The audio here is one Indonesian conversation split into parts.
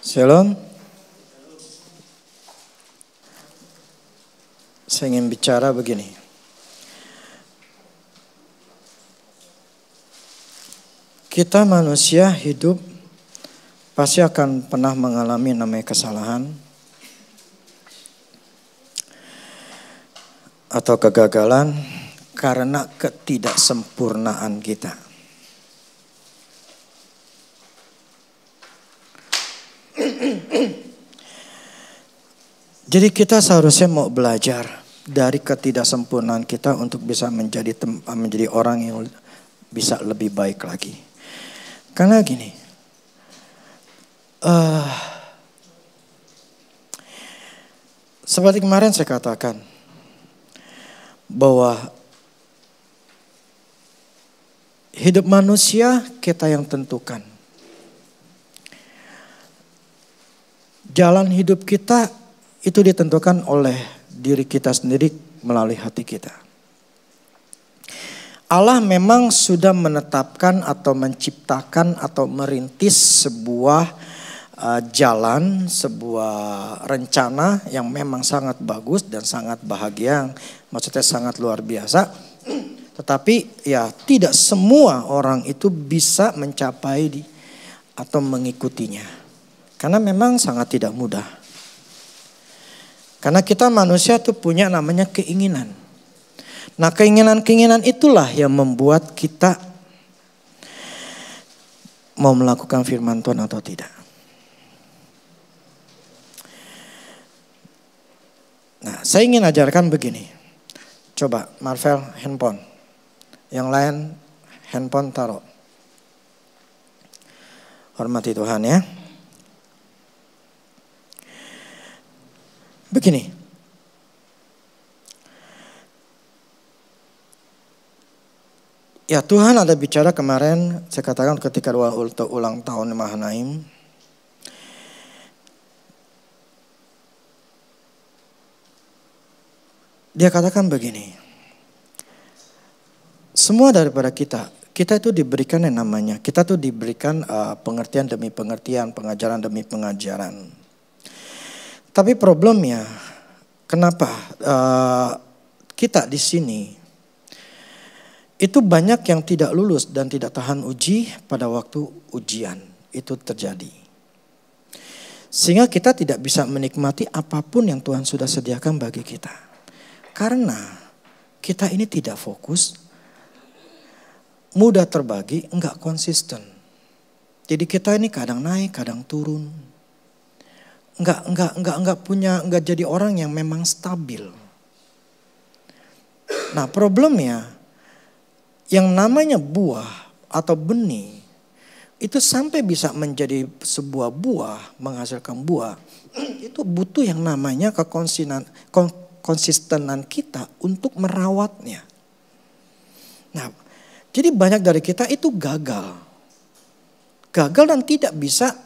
Shalom. Saya ingin bicara begini. Kita manusia hidup pasti akan pernah mengalami namanya kesalahan atau kegagalan karena ketidaksempurnaan kita. Jadi kita seharusnya mau belajar dari ketidaksempurnaan kita untuk bisa menjadi orang yang bisa lebih baik lagi. Karena gini, seperti kemarin saya katakan bahwa hidup manusia kita yang tentukan. Jalan hidup kita itu ditentukan oleh diri kita sendiri melalui hati kita. Allah memang sudah menetapkan atau menciptakan atau merintis sebuah jalan, sebuah rencana yang memang sangat bagus dan sangat bahagia, maksudnya sangat luar biasa. Tetapi ya tidak semua orang itu bisa mencapai atau mengikutinya. Karena memang sangat tidak mudah. Karena kita manusia tuh punya namanya keinginan. Nah keinginan-keinginan itulah yang membuat kita mau melakukan firman Tuhan atau tidak. Nah saya ingin ajarkan begini. Coba Marvel handphone. Yang lain handphone taruh. Hormati Tuhan ya. Begini, ya Tuhan ada bicara kemarin, saya katakan ketika ulang tahun Mahanaim. Dia katakan begini, semua daripada kita itu diberikan yang namanya, kita tuh diberikan pengertian demi pengertian, pengajaran demi pengajaran. Tapi problemnya, kenapa kita di sini itu banyak yang tidak lulus dan tidak tahan uji pada waktu ujian itu terjadi. Sehingga kita tidak bisa menikmati apapun yang Tuhan sudah sediakan bagi kita. Karena kita ini tidak fokus, mudah terbagi, enggak konsisten. Jadi kita ini kadang naik, kadang turun. Enggak jadi orang yang memang stabil. Nah problemnya yang namanya buah atau benih itu sampai bisa menjadi sebuah buah, menghasilkan buah, itu butuh yang namanya konsistenan kita untuk merawatnya. Nah jadi banyak dari kita itu gagal dan tidak bisa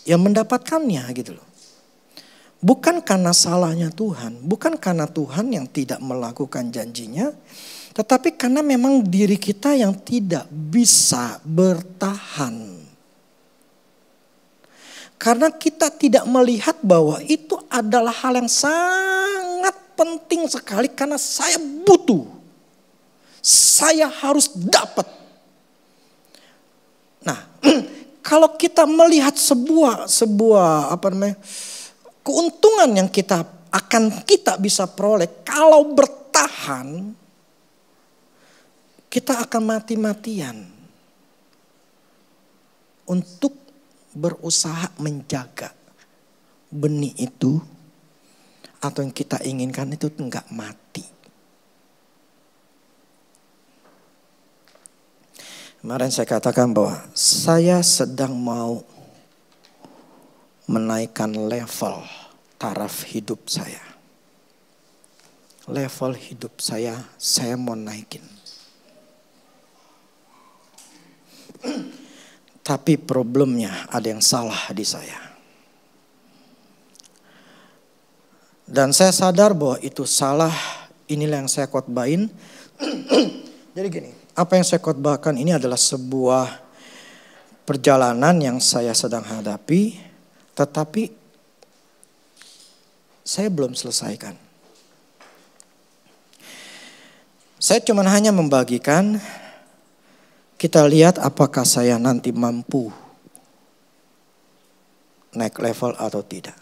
yang mendapatkannya gitu loh. Bukan karena salahnya Tuhan, bukan karena Tuhan yang tidak melakukan janjinya, tetapi karena memang diri kita yang tidak bisa bertahan. Karena kita tidak melihat bahwa itu adalah hal yang sangat penting sekali karena saya butuh. Saya harus dapat. Nah, kalau kita melihat sebuah keuntungan yang kita bisa peroleh kalau bertahan, kita akan mati-matian untuk berusaha menjaga benih itu atau yang kita inginkan itu enggak mati. Kemarin saya katakan bahwa saya sedang mau menaikkan level taraf hidup saya. Level hidup saya mau naikin. Tapi problemnya ada yang salah di saya. Dan saya sadar bahwa itu salah, inilah yang saya khotbahin. Jadi gini, apa yang saya khotbahkan ini adalah sebuah perjalanan yang saya sedang hadapi, tetapi saya belum selesaikan. Saya cuma hanya membagikan, kita lihat apakah saya nanti mampu naik level atau tidak.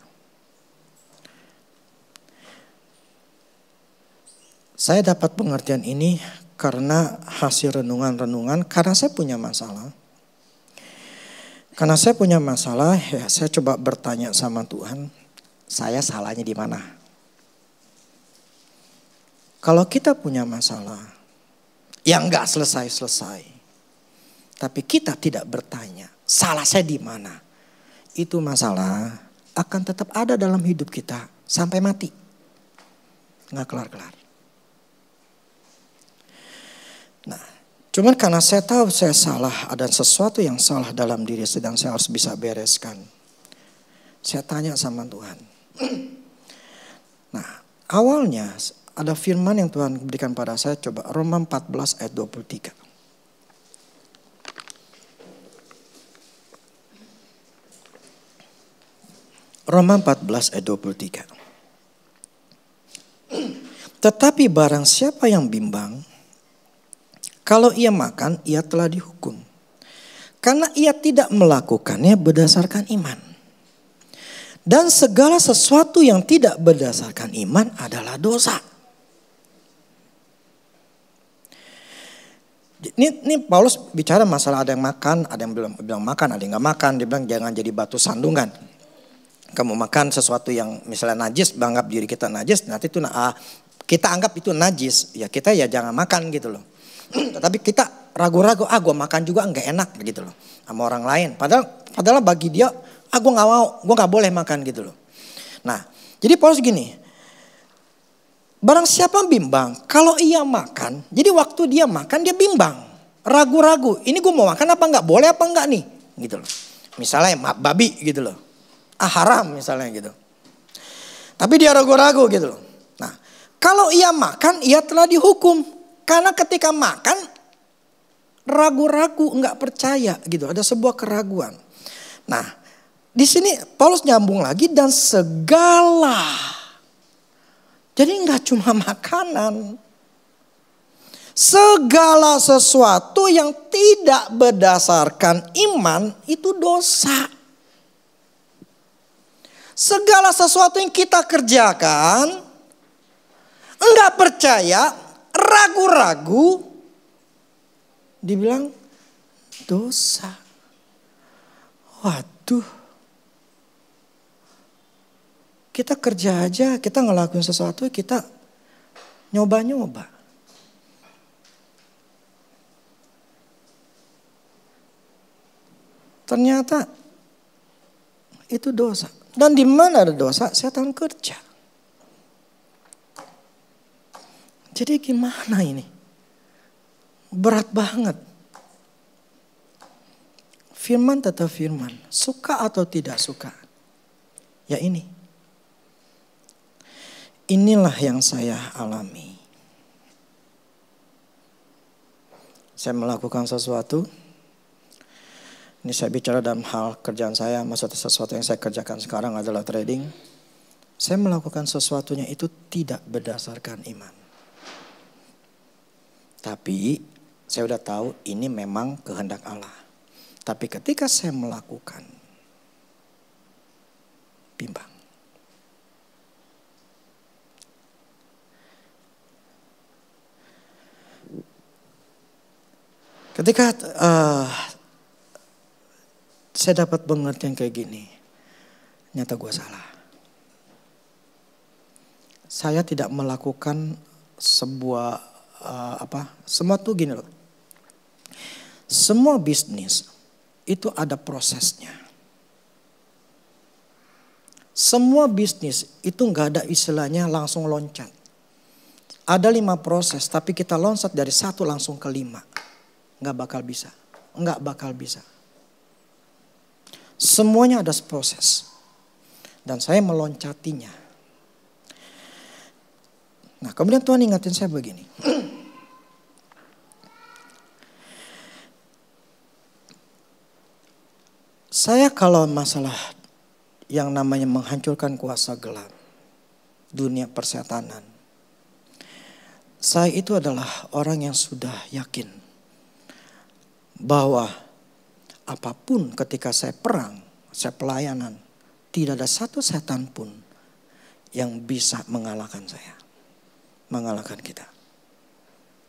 Saya dapat pengertian ini karena hasil renungan-renungan, karena saya punya masalah. Karena saya punya masalah, ya saya coba bertanya sama Tuhan, saya salahnya di mana? Kalau kita punya masalah yang gak selesai-selesai, tapi kita tidak bertanya, salah saya di mana? Itu masalah akan tetap ada dalam hidup kita sampai mati. Gak kelar-kelar. Nah, cuman karena saya tahu saya salah, ada sesuatu yang salah dalam diri sedang saya harus bisa bereskan. Saya tanya sama Tuhan. Nah, awalnya ada firman yang Tuhan berikan pada saya, coba Roma 14 ayat 23. Roma 14 ayat 23. Tetapi barang siapa yang bimbang, kalau ia makan, ia telah dihukum. Karena ia tidak melakukannya berdasarkan iman. Dan segala sesuatu yang tidak berdasarkan iman adalah dosa. Ini Paulus bicara masalah ada yang makan, ada yang bilang makan, ada yang gak makan. Dia bilang jangan jadi batu sandungan. Kamu makan sesuatu yang misalnya najis, anggap diri kita najis, nanti itu kita anggap itu najis. Ya kita ya jangan makan gitu loh. Tapi kita ragu-ragu, gue makan juga gak enak gitu loh. Sama orang lain. Padahal bagi dia, gue gak mau, gue gak boleh makan gitu loh. Nah, jadi Paulus gini. Barang siapa bimbang, kalau ia makan, jadi waktu dia makan dia bimbang. Ragu-ragu, ini gue mau makan apa enggak, boleh apa enggak nih. Gitu loh. Misalnya babi gitu loh. Haram misalnya gitu. Tapi dia ragu-ragu gitu loh. Nah, kalau ia makan, ia telah dihukum. Karena ketika makan, ragu-ragu, enggak percaya gitu. Ada sebuah keraguan. Nah, di sini Paulus nyambung lagi dan segala. Jadi enggak cuma makanan. Segala sesuatu yang tidak berdasarkan iman itu dosa. Segala sesuatu yang kita kerjakan, enggak percaya, ragu-ragu, dibilang dosa. Waduh. Kita kerja aja, kita ngelakuin sesuatu, kita nyoba-nyoba. Ternyata itu dosa. Dan di mana ada dosa, setan kerja. Jadi gimana ini? Berat banget. Firman tetap firman. Suka atau tidak suka. Ya ini. Inilah yang saya alami. Saya melakukan sesuatu. Ini saya bicara dalam hal kerjaan saya. Maksudnya sesuatu yang saya kerjakan sekarang adalah trading. Saya melakukan sesuatunya itu tidak berdasarkan iman. Tapi saya udah tahu ini memang kehendak Allah. Tapi ketika saya melakukan, bimbang. Ketika saya dapat pengertian kayak gini, nyata gue salah. Saya tidak melakukan sebuah semua tuh gini loh. Semua bisnis itu ada prosesnya. Semua bisnis itu nggak ada istilahnya langsung loncat. Ada 5 proses, tapi kita loncat dari 1 langsung ke 5. Nggak bakal bisa. Nggak bakal bisa. Semuanya ada proses. Dan saya meloncatinya. Nah kemudian Tuhan ingatin saya begini. Saya kalau masalah yang namanya menghancurkan kuasa gelap, dunia persetanan, saya itu adalah orang yang sudah yakin bahwa apapun ketika saya perang, saya pelayanan, tidak ada satu setan pun yang bisa mengalahkan saya, mengalahkan kita.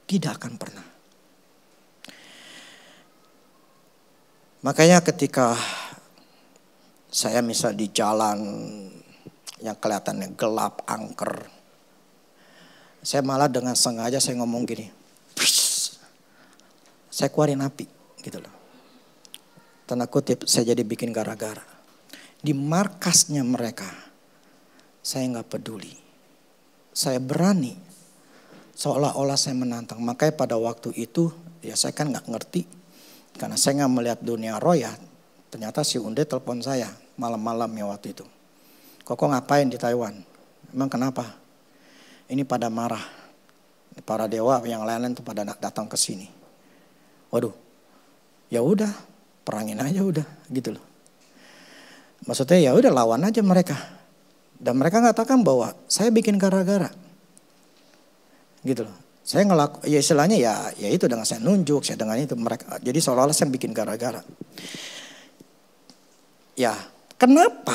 Tidak akan pernah. Makanya ketika saya misal di jalan yang kelihatannya gelap, angker, saya malah dengan sengaja saya ngomong gini, saya keluarin api gitu loh. Tanda kutip, saya jadi bikin gara-gara. Di markasnya mereka, saya nggak peduli. Saya berani, seolah-olah saya menantang. Makanya pada waktu itu, ya saya kan nggak ngerti. Karena saya nggak melihat dunia roh ya. Ternyata si Unde telepon saya malam-malam ya waktu itu. Koko ngapain di Taiwan? Emang kenapa? Ini pada marah. Para dewa yang lain-lain tuh pada datang ke sini. Waduh, ya udah, perangin aja udah, gitu loh. Maksudnya ya udah lawan aja mereka. Dan mereka mengatakan bahwa saya bikin gara-gara, gitu loh. Saya ya istilahnya ya itu dengan saya nunjuk, saya dengan itu mereka. Jadi seolah-olah saya bikin gara-gara. Ya, kenapa?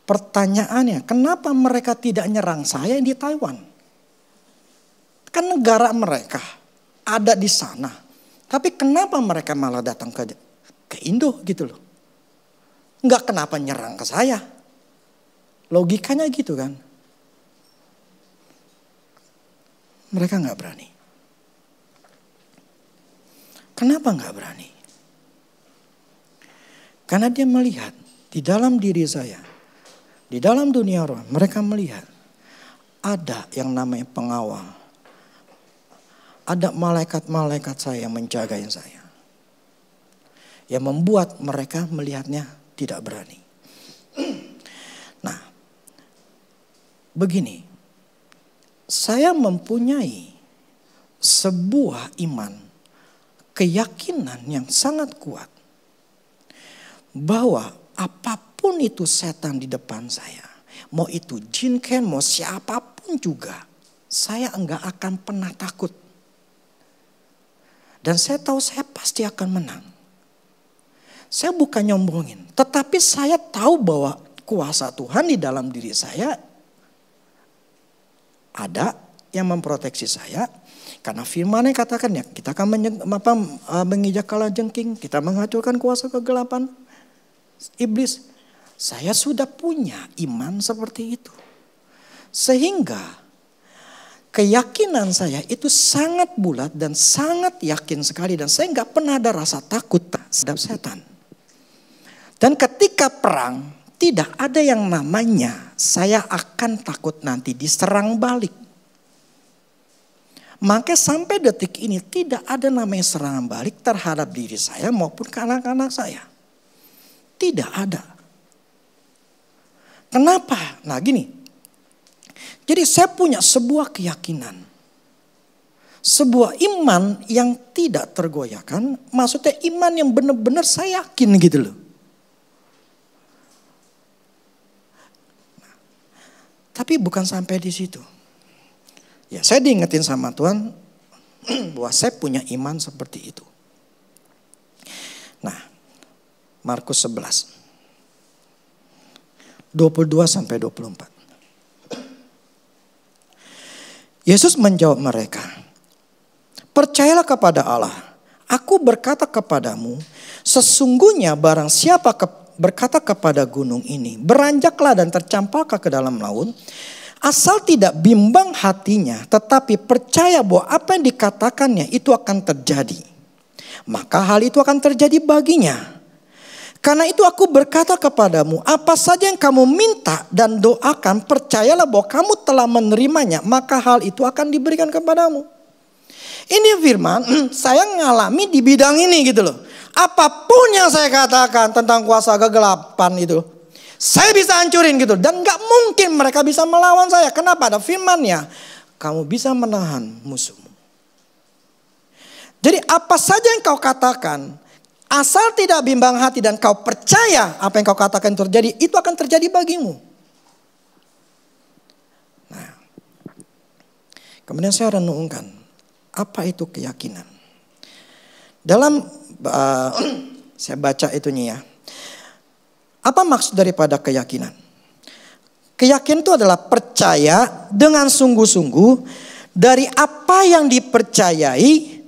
Pertanyaannya, kenapa mereka tidak nyerang saya di Taiwan? Kan negara mereka ada di sana. Tapi kenapa mereka malah datang ke Indo gitu loh. Enggak kenapa nyerang ke saya. Logikanya gitu kan. Mereka enggak berani. Kenapa enggak berani? Karena dia melihat di dalam diri saya, di dalam dunia roh, mereka melihat ada yang namanya pengawal. Ada malaikat-malaikat saya yang menjagain saya. Yang membuat mereka melihatnya tidak berani. Nah, begini. Saya mempunyai sebuah iman, keyakinan yang sangat kuat. Bahwa apapun itu setan di depan saya. Mau itu jin kan, mau siapapun juga. Saya enggak akan pernah takut. Dan saya tahu saya pasti akan menang. Saya bukan nyombongin. Tetapi saya tahu bahwa kuasa Tuhan di dalam diri saya ada yang memproteksi saya. Karena firman-Nya katakan ya kita akan menginjak kalajengking. Kita menghancurkan kuasa kegelapan iblis. Saya sudah punya iman seperti itu. Sehingga keyakinan saya itu sangat bulat dan sangat yakin sekali. Dan saya nggak pernah ada rasa takut terhadap setan. Dan ketika perang tidak ada yang namanya saya akan takut nanti diserang balik. Maka sampai detik ini tidak ada namanya serangan balik terhadap diri saya maupun ke anak-anak saya. Tidak ada. Kenapa? Nah gini. Jadi saya punya sebuah keyakinan. Sebuah iman yang tidak tergoyahkan. Maksudnya iman yang benar-benar saya yakin gitu loh. Tapi bukan sampai di situ. Ya saya diingetin sama Tuhan bahwa saya punya iman seperti itu. Nah, Markus 11. 22 sampai 24. Yesus menjawab mereka, percayalah kepada Allah. Aku berkata kepadamu, sesungguhnya barang siapa berkata kepada gunung ini, beranjaklah dan tercampaklah ke dalam laut, asal tidak bimbang hatinya, tetapi percaya bahwa apa yang dikatakannya itu akan terjadi, maka hal itu akan terjadi baginya. Karena itu aku berkata kepadamu, apa saja yang kamu minta dan doakan, percayalah bahwa kamu telah menerimanya, maka hal itu akan diberikan kepadamu. Ini firman, saya ngalami di bidang ini gitu loh. Apapun yang saya katakan tentang kuasa kegelapan itu, saya bisa hancurin gitu. Dan gak mungkin mereka bisa melawan saya. Kenapa? Ada firmannya, kamu bisa menahan musuhmu. Jadi apa saja yang kau katakan, Asal tidak bimbang hati dan kau percaya apa yang kau katakan terjadi, itu akan terjadi bagimu. Nah, kemudian saya renungkan, apa itu keyakinan? Dalam saya baca itunya ya. Apa maksud daripada keyakinan? Keyakinan itu adalah percaya dengan sungguh-sungguh dari apa yang dipercayai,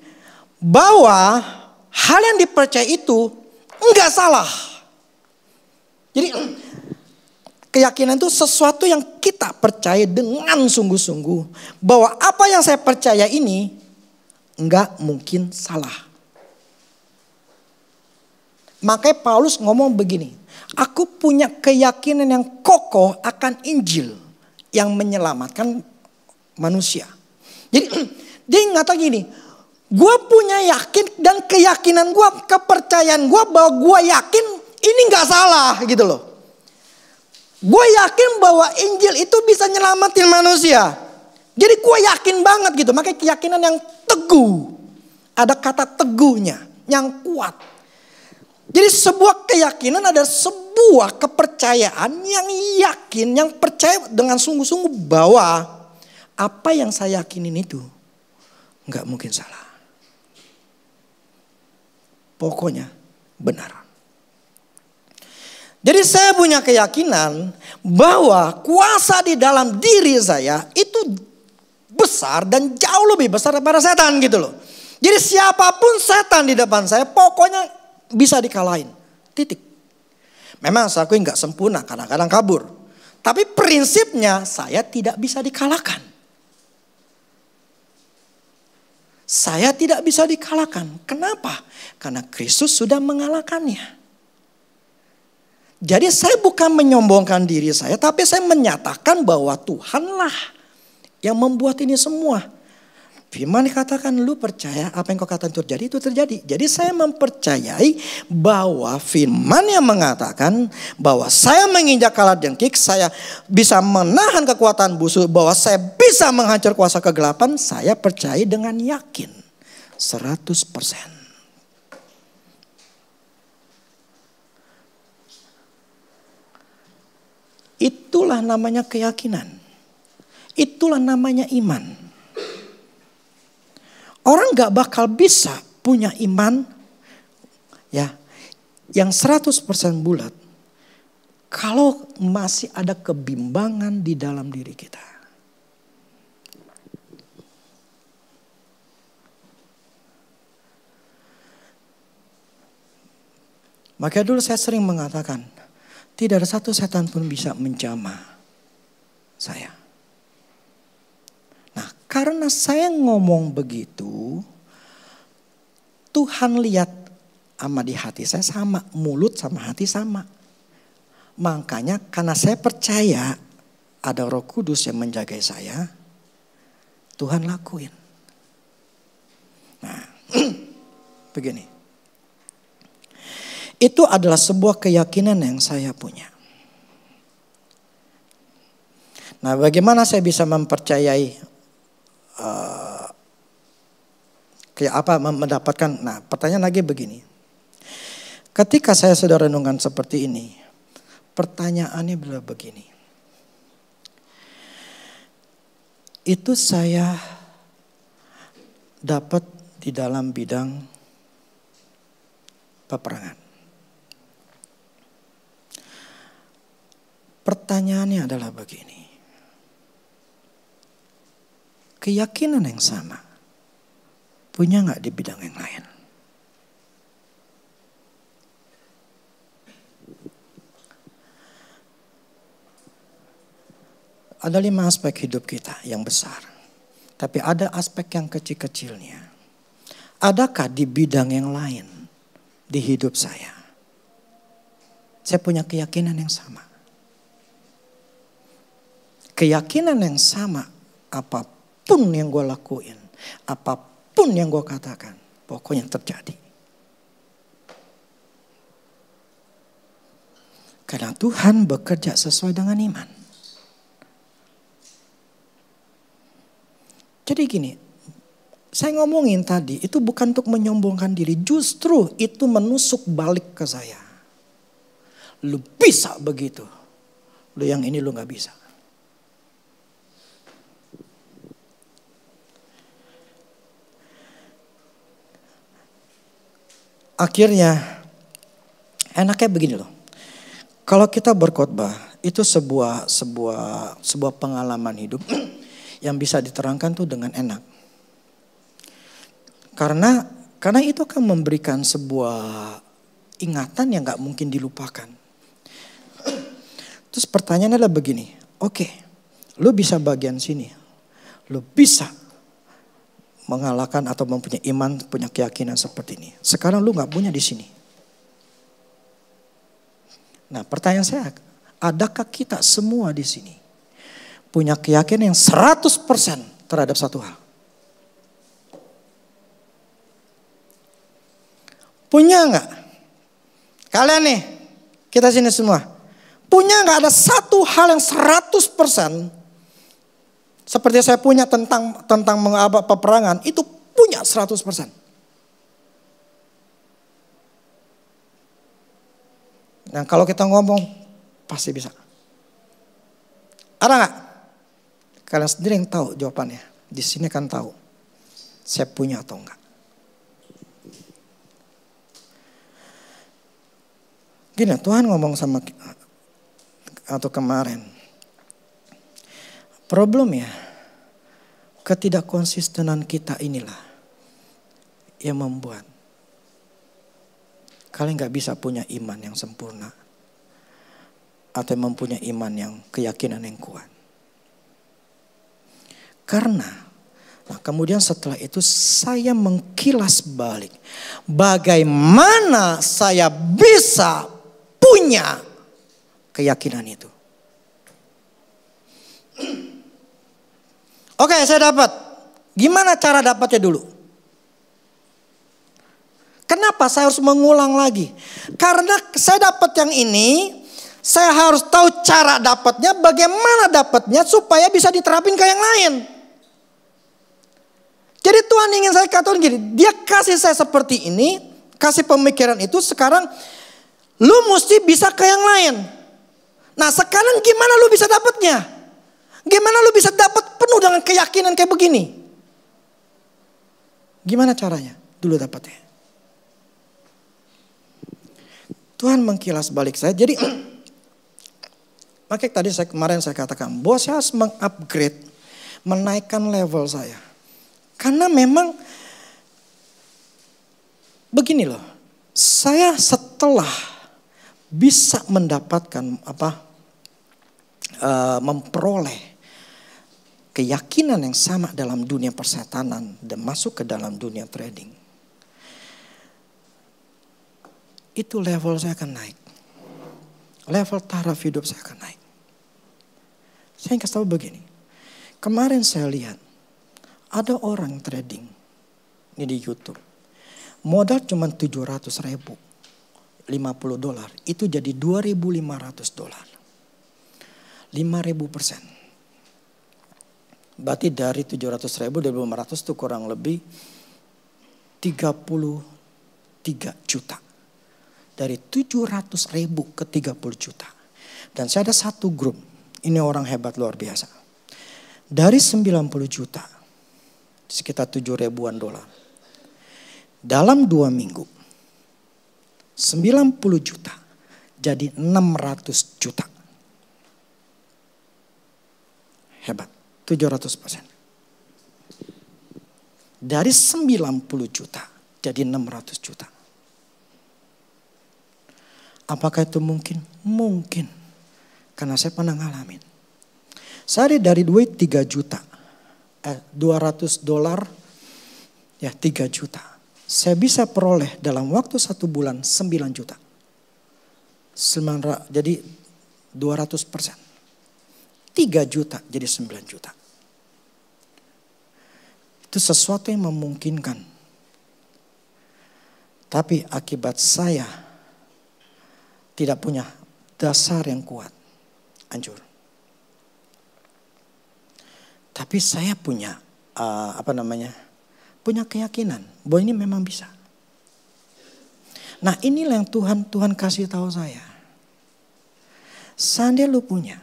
bahwa hal yang dipercayai itu enggak salah. Jadi keyakinan itu sesuatu yang kita percaya dengan sungguh-sungguh, bahwa apa yang saya percaya ini enggak mungkin salah. Makanya Paulus ngomong begini, aku punya keyakinan yang kokoh akan Injil yang menyelamatkan manusia. Jadi dia ngata gini, gue punya yakin dan keyakinan gue, kepercayaan gue bahwa gue yakin ini gak salah gitu loh. Gue yakin bahwa Injil itu bisa nyelamatin manusia. Jadi gue yakin banget gitu, makanya keyakinan yang teguh. Ada kata teguhnya, yang kuat. Jadi sebuah keyakinan ada sebuah kepercayaan yang yakin, yang percaya dengan sungguh-sungguh bahwa apa yang saya yakinin itu nggak mungkin salah. Pokoknya benar. Jadi saya punya keyakinan bahwa kuasa di dalam diri saya itu besar dan jauh lebih besar daripada setan gitu loh. Jadi siapapun setan di depan saya pokoknya bisa dikalahin. Titik. Memang saya akui nggak sempurna, kadang-kadang kabur. Tapi prinsipnya saya tidak bisa dikalahkan. Saya tidak bisa dikalahkan. Kenapa? Karena Kristus sudah mengalahkannya. Jadi saya bukan menyombongkan diri saya, tapi saya menyatakan bahwa Tuhanlah yang membuat ini semua. Firman dikatakan, lu percaya apa yang kau katakan terjadi, itu terjadi. Jadi saya mempercayai bahwa firman yang mengatakan bahwa saya menginjak kala dengkik, saya bisa menahan kekuatan busuk, bahwa saya bisa menghancur kuasa kegelapan, saya percaya dengan yakin 100%. Itulah namanya keyakinan. Itulah namanya iman. Orang gak bakal bisa punya iman ya yang 100% bulat kalau masih ada kebimbangan di dalam diri kita. Makanya dulu saya sering mengatakan, tidak ada satu setan pun bisa menjamah saya. Nah, karena saya ngomong begitu, Tuhan lihat sama di hati saya sama, mulut sama hati sama. Makanya karena saya percaya ada Roh Kudus yang menjaga saya, Tuhan lakuin. Nah, begini. Itu adalah sebuah keyakinan yang saya punya. Nah, bagaimana saya bisa mempercayai mendapatkan? Nah, pertanyaan lagi begini. Ketika saya sudah renungkan seperti ini, pertanyaannya adalah begini. Itu saya dapat di dalam bidang peperangan. Pertanyaannya adalah begini. Keyakinan yang sama punya gak di bidang yang lain? Ada 5 aspek hidup kita yang besar. Tapi ada aspek yang kecil-kecilnya. Adakah di bidang yang lain di hidup saya? Saya punya keyakinan yang sama. Keyakinan yang sama, apapun yang gue lakuin, apapun yang gue katakan, pokoknya terjadi. Karena Tuhan bekerja sesuai dengan iman. Jadi gini, Saya ngomongin tadi itu bukan untuk menyombongkan diri. Justru itu menusuk balik ke saya. Lu bisa begitu. Lu yang ini lu gak bisa. Akhirnya enaknya begini loh. Kalau kita berkhotbah itu sebuah pengalaman hidup yang bisa diterangkan tuh dengan enak. Karena itu kan memberikan sebuah ingatan yang gak mungkin dilupakan. Terus pertanyaannya adalah begini. Oke, lu bisa bagian sini. Lu bisa mengalahkan atau mempunyai iman, punya keyakinan seperti ini. Sekarang lu gak punya di sini. Nah, pertanyaan saya, adakah kita semua di sini punya keyakinan yang 100% terhadap satu hal? Punya gak? Kalian nih, kita sini semua. Punya gak ada satu hal yang 100% seperti saya punya tentang peperangan, itu punya 100%. Nah, kalau kita ngomong pasti bisa. Ada gak? Kalian sendiri yang tahu jawabannya. Di sini kan tahu saya punya atau enggak. Gini, Tuhan ngomong sama atau kemarin. Problemnya ketidakkonsistenan kita inilah yang membuat kalian gak bisa punya iman yang sempurna atau mempunyai iman yang keyakinan yang kuat. Karena kemudian setelah itu saya mengkilas balik bagaimana saya bisa punya keyakinan itu. Oke, saya dapat. Gimana cara dapatnya dulu? Kenapa saya harus mengulang lagi? Karena saya dapat yang ini, saya harus tahu cara dapatnya, bagaimana dapatnya supaya bisa diterapin ke yang lain. Jadi Tuhan ingin saya katakan gini, dia kasih saya seperti ini, kasih pemikiran itu, sekarang lu mesti bisa ke yang lain. Nah, sekarang gimana lu bisa dapatnya? Gimana lu bisa dapat penuh dengan keyakinan kayak begini? Gimana caranya? Dulu dapatnya. Tuhan mengkilas balik saya. Jadi makanya tadi kemarin saya katakan, bahwa saya harus mengupgrade, menaikkan level saya. Karena memang begini loh. Saya setelah bisa mendapatkan memperoleh keyakinan yang sama dalam dunia persetanan dan masuk ke dalam dunia trading, itu level saya akan naik. Level taraf hidup saya akan naik. Saya kasih tahu begini. Kemarin saya lihat ada orang trading ini di YouTube. Modal cuma 700 ribu. $50. Itu jadi $2.500. 5.000%. Berarti dari 700 ribu, 2.500 itu kurang lebih 33 juta. Dari 700 ribu ke 30 juta. Dan saya ada satu grup. Ini orang hebat luar biasa. Dari 90 juta. Sekitar 7 ribuan dolar. Dalam 2 minggu. 90 juta. Jadi 600 juta. Hebat. 700%. Dari 90 juta jadi 600 juta. Apakah itu mungkin? Mungkin. Karena saya pernah ngalamin. Saya dari duit 3 juta. $200 ya 3 juta. Saya bisa peroleh dalam waktu 1 bulan 9 juta. Jadi 200%. 3 juta jadi 9 juta. Itu sesuatu yang memungkinkan. Tapi akibat saya tidak punya dasar yang kuat, hancur. Tapi saya punya Punya keyakinan bahwa ini memang bisa. Nah inilah yang Tuhan kasih tahu saya. Seandainya lu punya,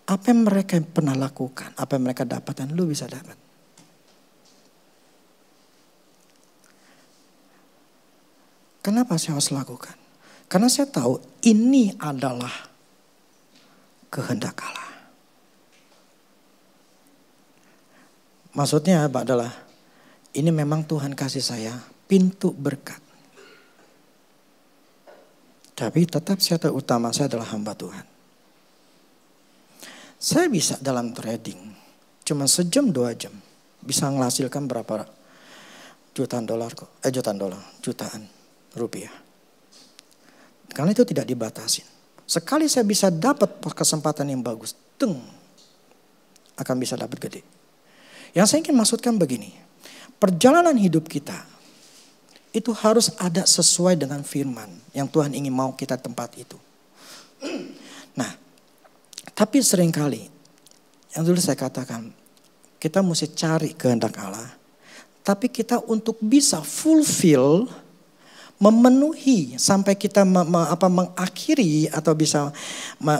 apa yang mereka pernah lakukan, apa yang mereka dapatkan, lu bisa dapat. Kenapa saya harus lakukan? Karena saya tahu ini adalah kehendak Allah. Maksudnya adalah ini memang Tuhan kasih saya pintu berkat. Tapi tetap saya tahu utama saya adalah hamba Tuhan. Saya bisa dalam trading cuma sejam 2 jam bisa menghasilkan berapa jutaan dolar kok. Jutaan rupiah. Karena itu tidak dibatasin. Sekali saya bisa dapat kesempatan yang bagus, akan bisa dapat gede. Yang saya ingin maksudkan begini, perjalanan hidup kita itu harus ada sesuai dengan firman yang Tuhan ingin mau kita tempat itu. Nah, tapi seringkali yang dulu saya katakan, kita mesti cari kehendak Allah. Tapi kita untuk bisa fulfill, memenuhi sampai kita mengakhiri atau bisa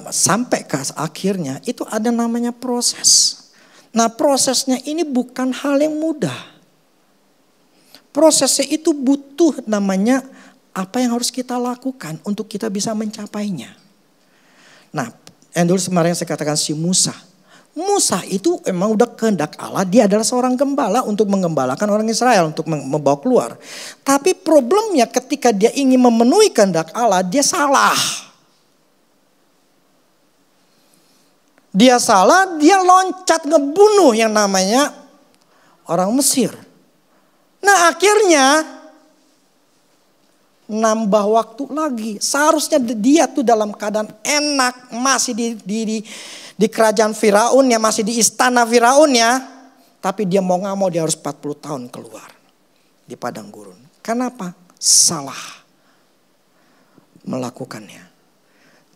sampai ke akhirnya, itu ada namanya proses. Nah prosesnya ini bukan hal yang mudah. Prosesnya itu butuh namanya apa yang harus kita lakukan untuk kita bisa mencapainya. Nah, yang dulu kemarin saya katakan si Musa. Musa itu emang udah kehendak Allah, dia adalah seorang gembala untuk menggembalakan orang Israel, untuk membawa keluar. Tapi problemnya ketika dia ingin memenuhi kehendak Allah, dia salah. Dia salah, dia loncat ngebunuh yang namanya orang Mesir. Nah akhirnya nambah waktu lagi. Seharusnya dia tuh dalam keadaan enak. Masih di kerajaan Firaun ya. Masih di istana Firaun ya. Tapi dia mau gak mau dia harus 40 tahun keluar. Di padang gurun. Kenapa? Salah melakukannya.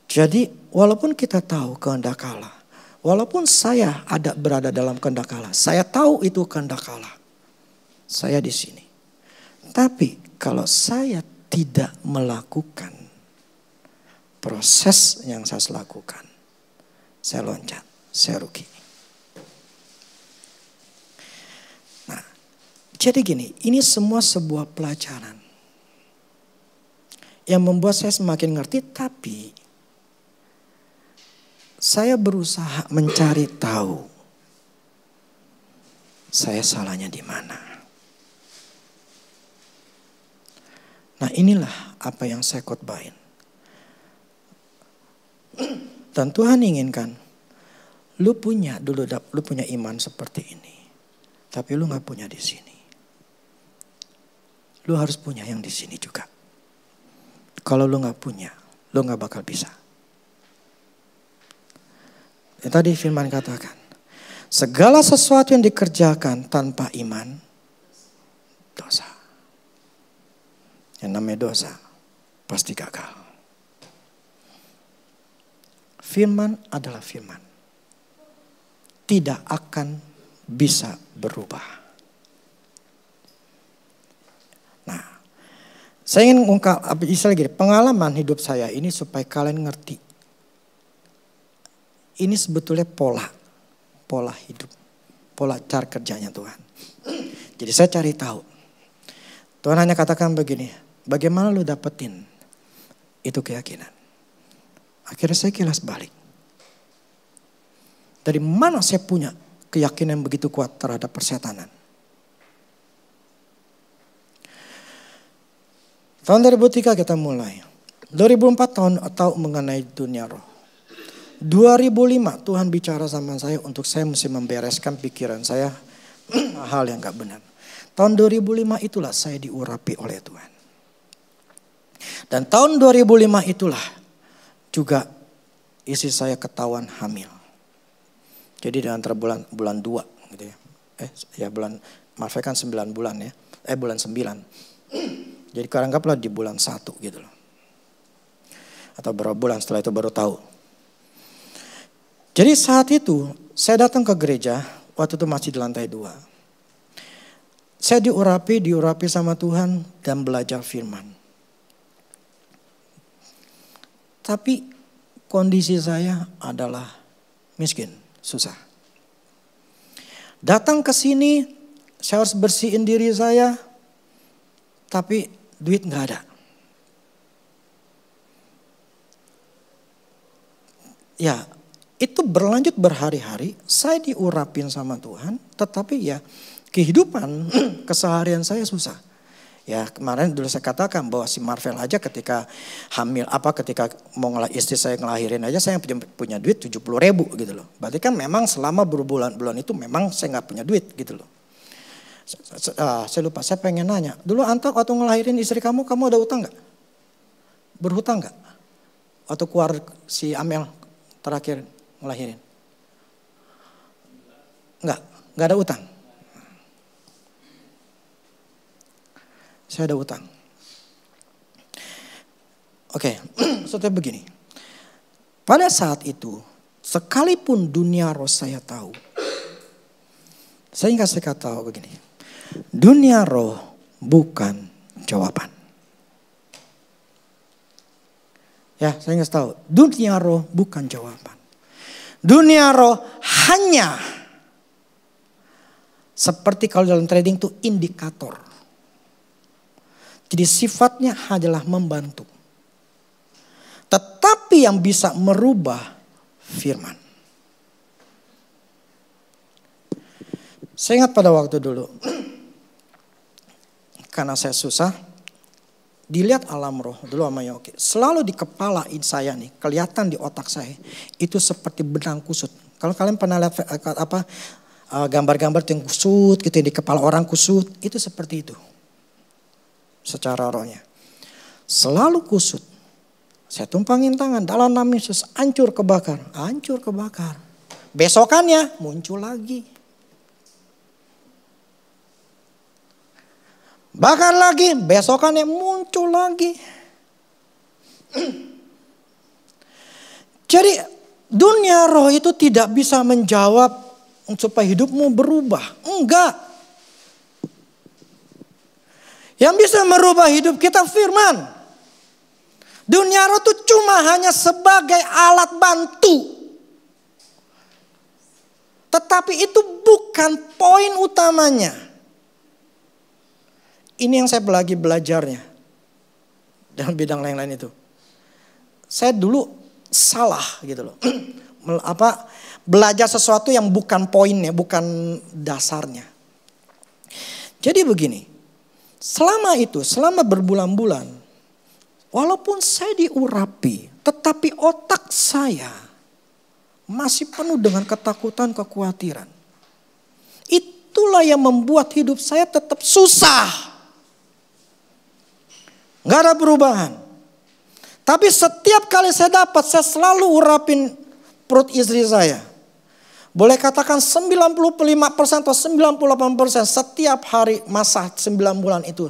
Jadi walaupun kita tahu kehendak Allah. Walaupun saya berada dalam kehendak Allah. Saya tahu itu kehendak Allah. Saya di sini. Tapi kalau saya tidak melakukan proses yang saya lakukan, saya loncat, saya rugi. Nah, jadi gini, ini semua sebuah pelajaran yang membuat saya semakin ngerti, tapi saya berusaha mencari tahu saya salahnya di mana. Nah inilah apa yang saya khotbahin. Dan Tuhan inginkan, lu punya iman seperti ini. Tapi lu gak punya di sini. Lu harus punya yang di sini juga. Kalau lu gak punya, lu gak bakal bisa. Yang tadi firman katakan, segala sesuatu yang dikerjakan tanpa iman, dosa. Yang namanya dosa pasti gagal. Firman adalah firman. Tidak akan bisa berubah. Nah, saya ingin pengalaman hidup saya ini supaya kalian ngerti. Ini sebetulnya pola hidup, pola cara kerjanya Tuhan. Jadi saya cari tahu. Tuhan hanya katakan begini. Bagaimana lu dapetin itu keyakinan? Akhirnya saya kilas balik. Dari mana saya punya keyakinan begitu kuat terhadap persetanan? Tahun 2003 kita mulai. 2004 tahun tahu mengenai dunia roh. 2005 Tuhan bicara sama saya untuk saya mesti membereskan pikiran saya hal yang gak benar. Tahun 2005 itulah saya diurapi oleh Tuhan. Dan tahun 2005 itulah juga istri saya ketahuan hamil. Jadi di antara bulan 2 gitu ya. Kan 9 bulan ya. Bulan 9. Jadi anggaplah di bulan 1 gitu loh. Atau berapa bulan setelah itu baru tahu. Jadi saat itu saya datang ke gereja, waktu itu masih di lantai 2. Saya diurapi sama Tuhan dan belajar firman. Tapi kondisi saya adalah miskin, susah. Datang ke sini, saya harus bersihin diri saya, tapi duit nggak ada. Ya, itu berlanjut berhari-hari, saya diurapin sama Tuhan, tetapi ya kehidupan keseharian saya susah. Ya kemarin dulu saya katakan bahwa si Marvel aja ketika hamil ketika mau istri saya ngelahirin aja saya punya duit 70.000 gitu loh. Berarti kan memang selama berbulan-bulan itu memang saya nggak punya duit gitu loh. Saya lupa, saya pengen nanya. Dulu Anta waktu ngelahirin istri kamu ada utang nggak? Berhutang nggak? Waktu keluar si Amel terakhir ngelahirin? Nggak ada utang. Saya ada utang. Oke, setelah begini. Pada saat itu, sekalipun dunia roh saya tahu. Saya kasih kata begini. Dunia roh bukan jawaban. Ya, saya kasih tahu. Dunia roh bukan jawaban. Dunia roh hanya seperti kalau dalam trading itu indikator. Jadi sifatnya adalah membantu. Tetapi yang bisa merubah firman. Saya ingat pada waktu dulu. Karena saya susah. Dilihat alam roh dulu sama Yogi. Selalu di kepala saya nih. Kelihatan di otak saya. Itu seperti benang kusut. Kalau kalian pernah lihat gambar-gambar yang kusut gitu. Di kepala orang kusut. Itu seperti itu. Secara rohnya. Selalu kusut. Saya tumpangin tangan dalam nama Yesus. Hancur kebakar. Hancur kebakar. Besokannya muncul lagi. Bakar lagi. Besokannya muncul lagi. Jadi dunia roh itu tidak bisa menjawab supaya hidupmu berubah. Enggak. Yang bisa merubah hidup kita firman. Dunia roh itu cuma hanya sebagai alat bantu. Tetapi itu bukan poin utamanya. Ini yang saya lagi belajarnya. Dalam bidang lain-lain itu. Saya dulu salah gitu loh. Belajar sesuatu yang bukan poinnya, bukan dasarnya. Jadi begini. Selama berbulan-bulan, walaupun saya diurapi, tetapi otak saya masih penuh dengan ketakutan, kekhawatiran. Itulah yang membuat hidup saya tetap susah. Gak ada perubahan. Tapi setiap kali saya dapat, saya selalu urapin perut istri saya. Boleh katakan 95% atau 98% setiap hari masa 9 bulan itu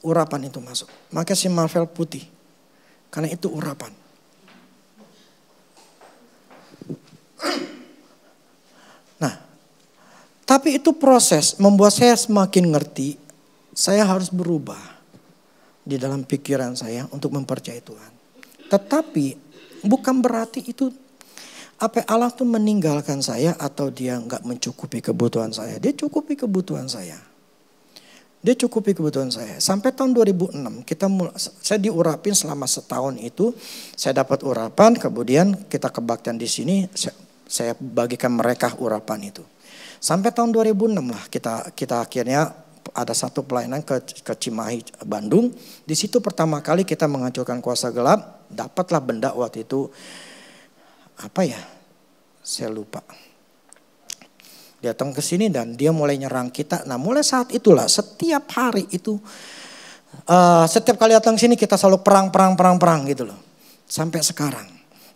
urapan itu masuk. Maka si Marvel putih. Karena itu urapan. Nah, tapi itu proses membuat saya semakin ngerti. Saya harus berubah di dalam pikiran saya untuk mempercayai Tuhan. Tetapi bukan berarti itu apa Allah tuh meninggalkan saya atau dia nggak mencukupi kebutuhan saya. Dia cukupi kebutuhan saya. Dia cukupi kebutuhan saya. Sampai tahun 2006 saya diurapin selama setahun itu. Saya dapat urapan, kemudian kita kebaktian di sini. Saya bagikan mereka urapan itu. Sampai tahun 2006 lah kita akhirnya ada satu pelayanan ke Cimahi, Bandung. Di situ pertama kali kita menghancurkan kuasa gelap. Dapatlah benda waktu itu. Apa ya? Saya lupa. Dia datang ke sini dan dia mulai nyerang kita. Nah, mulai saat itulah setiap hari itu setiap kali datang sini kita selalu perang gitu loh. Sampai sekarang.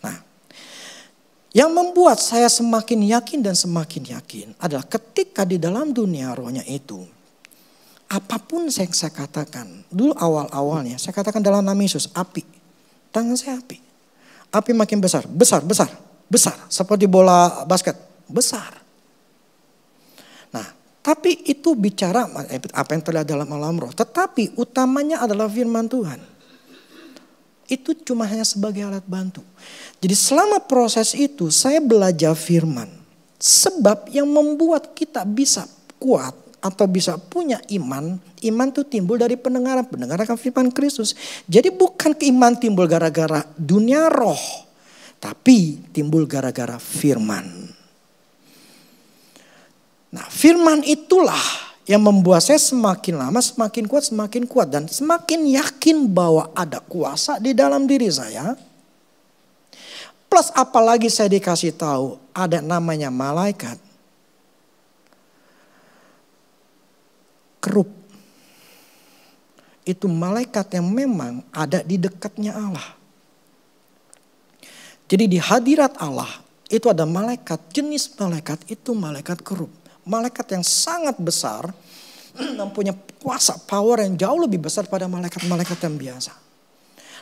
Nah, yang membuat saya semakin yakin dan semakin yakin adalah ketika di dalam dunia rohnya itu apapun yang saya katakan, dulu awal-awalnya saya katakan dalam nama Yesus, api. Tangan saya api. Api makin besar. Seperti bola basket. Besar. Nah, Tapi itu bicara apa yang terlihat dalam alam roh. Tetapi utamanya adalah firman Tuhan. Itu cuma hanya sebagai alat bantu. Jadi selama proses itu saya belajar firman. Sebab yang membuat kita bisa kuat atau bisa punya iman. Iman itu timbul dari pendengaran akan firman Kristus. Jadi bukan iman timbul gara-gara dunia roh. Tapi timbul gara-gara firman. Nah, firman itulah yang membuat saya semakin lama semakin kuat dan semakin yakin bahwa ada kuasa di dalam diri saya. Plus apalagi saya dikasih tahu ada namanya malaikat kerub. Itu malaikat yang memang ada di dekatnya Allah. Jadi di hadirat Allah itu ada malaikat, jenis malaikat itu malaikat kerub. Malaikat yang sangat besar dan punya kuasa power yang jauh lebih besar pada malaikat-malaikat yang biasa.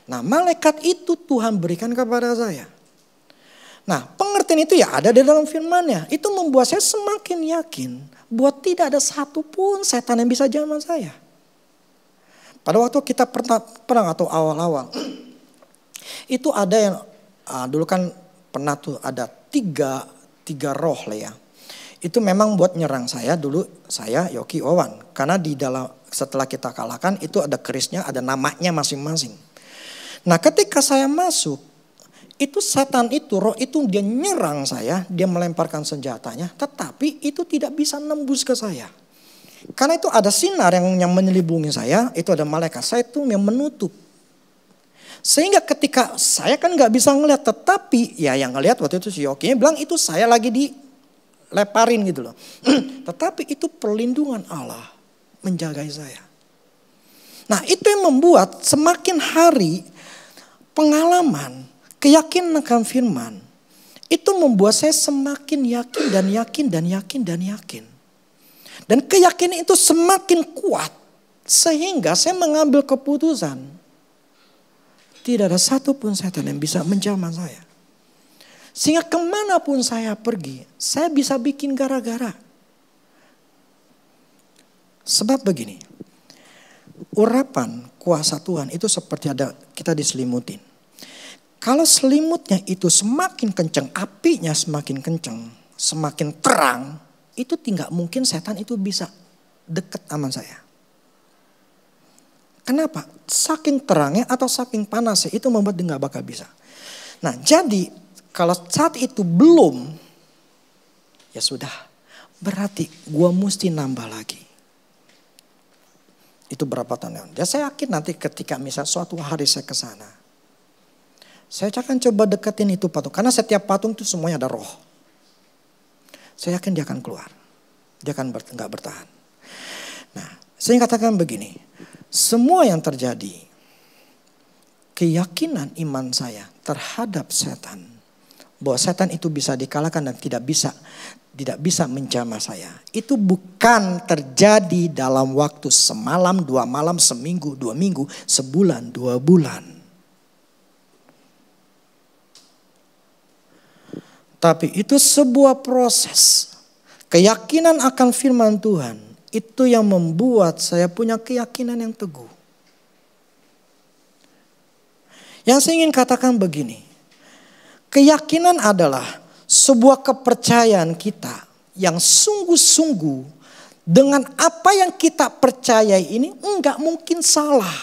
Nah, malaikat itu Tuhan berikan kepada saya. Nah, pengertian itu ya ada di dalam firman-Nya. Itu membuat saya semakin yakin bahwa tidak ada satupun setan yang bisa jamah saya. Pada waktu kita perang atau awal-awal itu ada yang dulu kan pernah tuh ada tiga roh lah ya. Itu memang buat nyerang saya dulu, saya Yoki Wawan. Karena di dalam setelah kita kalahkan itu ada kerisnya, ada namanya masing-masing. Nah, ketika saya masuk, itu setan itu, roh itu dia nyerang saya, dia melemparkan senjatanya, tetapi itu tidak bisa nembus ke saya. Karena itu ada sinar yang menyelibungi saya, itu ada malaikat saya itu yang menutup. Sehingga ketika saya kan nggak bisa ngelihat, tetapi ya yang ngelihat waktu itu si Yoki bilang itu saya lagi dileparin gitu loh. Tetapi itu perlindungan Allah menjaga saya. Nah, itu yang membuat semakin hari pengalaman, keyakinan akan firman itu membuat saya semakin yakin dan yakin dan yakin dan yakin. Dan keyakinan itu semakin kuat sehingga saya mengambil keputusan tidak ada satupun setan yang bisa menjamah saya. Sehingga kemanapun saya pergi, saya bisa bikin gara-gara. Sebab begini, urapan kuasa Tuhan itu seperti ada kita diselimutin. Kalau selimutnya itu semakin kencang, apinya semakin kencang, semakin terang, itu tidak mungkin setan itu bisa dekat sama saya. Kenapa? Saking terangnya atau saking panasnya itu membuat dia gak bakal bisa. Nah, jadi kalau saat itu belum, ya sudah. Berarti gua mesti nambah lagi. Itu berapa tahun. Ya saya yakin nanti ketika misal suatu hari saya ke sana, saya akan coba deketin itu patung. Karena setiap patung itu semuanya ada roh. Saya yakin dia akan keluar. Dia akan gak bertahan. Nah, saya katakan begini. Semua yang terjadi, keyakinan iman saya terhadap setan, bahwa setan itu bisa dikalahkan dan tidak bisa menjamah saya. Itu bukan terjadi dalam waktu semalam, 2 malam, seminggu, 2 minggu, sebulan, 2 bulan. Tapi itu sebuah proses. Keyakinan akan firman Tuhan itu yang membuat saya punya keyakinan yang teguh. Yang saya ingin katakan begini. Keyakinan adalah sebuah kepercayaan kita yang sungguh-sungguh dengan apa yang kita percayai ini enggak mungkin salah.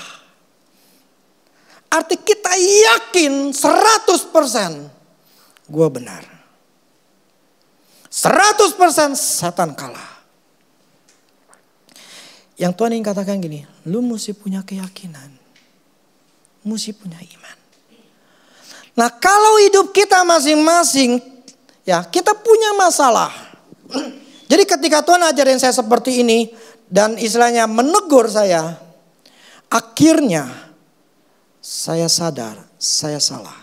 Arti kita yakin 100% gue benar. 100% setan kalah. Yang Tuhan ingin katakan gini, lu mesti punya keyakinan. Mesti punya iman. Nah, kalau hidup kita masing-masing, ya kita punya masalah. Jadi ketika Tuhan ajarin saya seperti ini dan istilahnya menegur saya, akhirnya saya sadar saya salah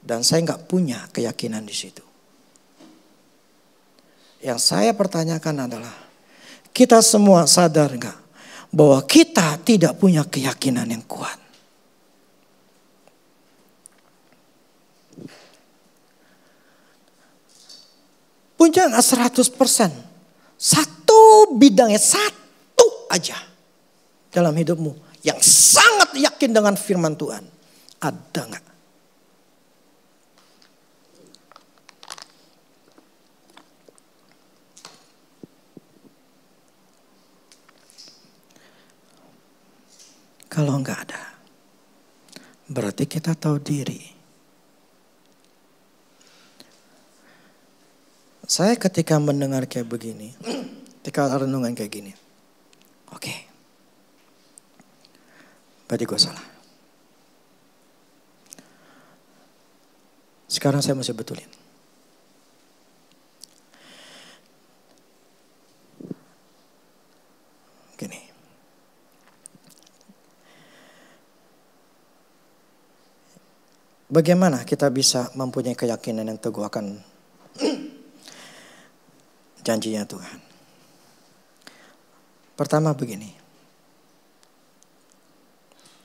dan saya nggak punya keyakinan di situ. Yang saya pertanyakan adalah, kita semua sadar nggak bahwa kita tidak punya keyakinan yang kuat? Punya nggak 100%? Satu bidangnya satu aja dalam hidupmu yang sangat yakin dengan firman Tuhan. Ada nggak? Kalau nggak ada, berarti kita tahu diri. Saya ketika mendengar kayak begini, ketika renungan kayak gini, oke, berarti gue salah. Sekarang saya mesti betulin. Gini. Bagaimana kita bisa mempunyai keyakinan yang teguh akan janjinya Tuhan? Pertama begini.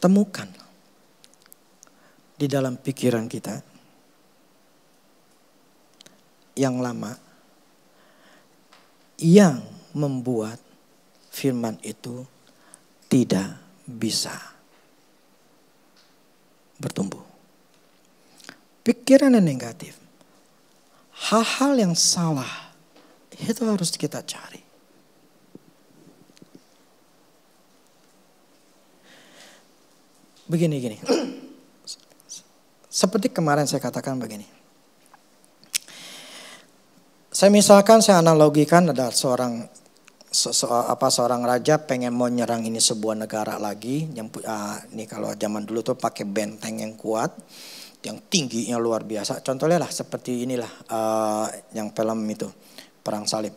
Temukan di dalam pikiran kita yang lama yang membuat firman itu tidak bisa bertumbuh. Pikiran yang negatif, hal-hal yang salah, itu harus kita cari. Begini. Seperti kemarin saya katakan begini. Saya analogikan ada seorang raja pengen mau nyerang ini sebuah negara lagi. Ini kalau zaman dulu tuh pakai benteng yang kuat, yang tingginya luar biasa. Contohnya lah seperti inilah yang film itu Perang Salib.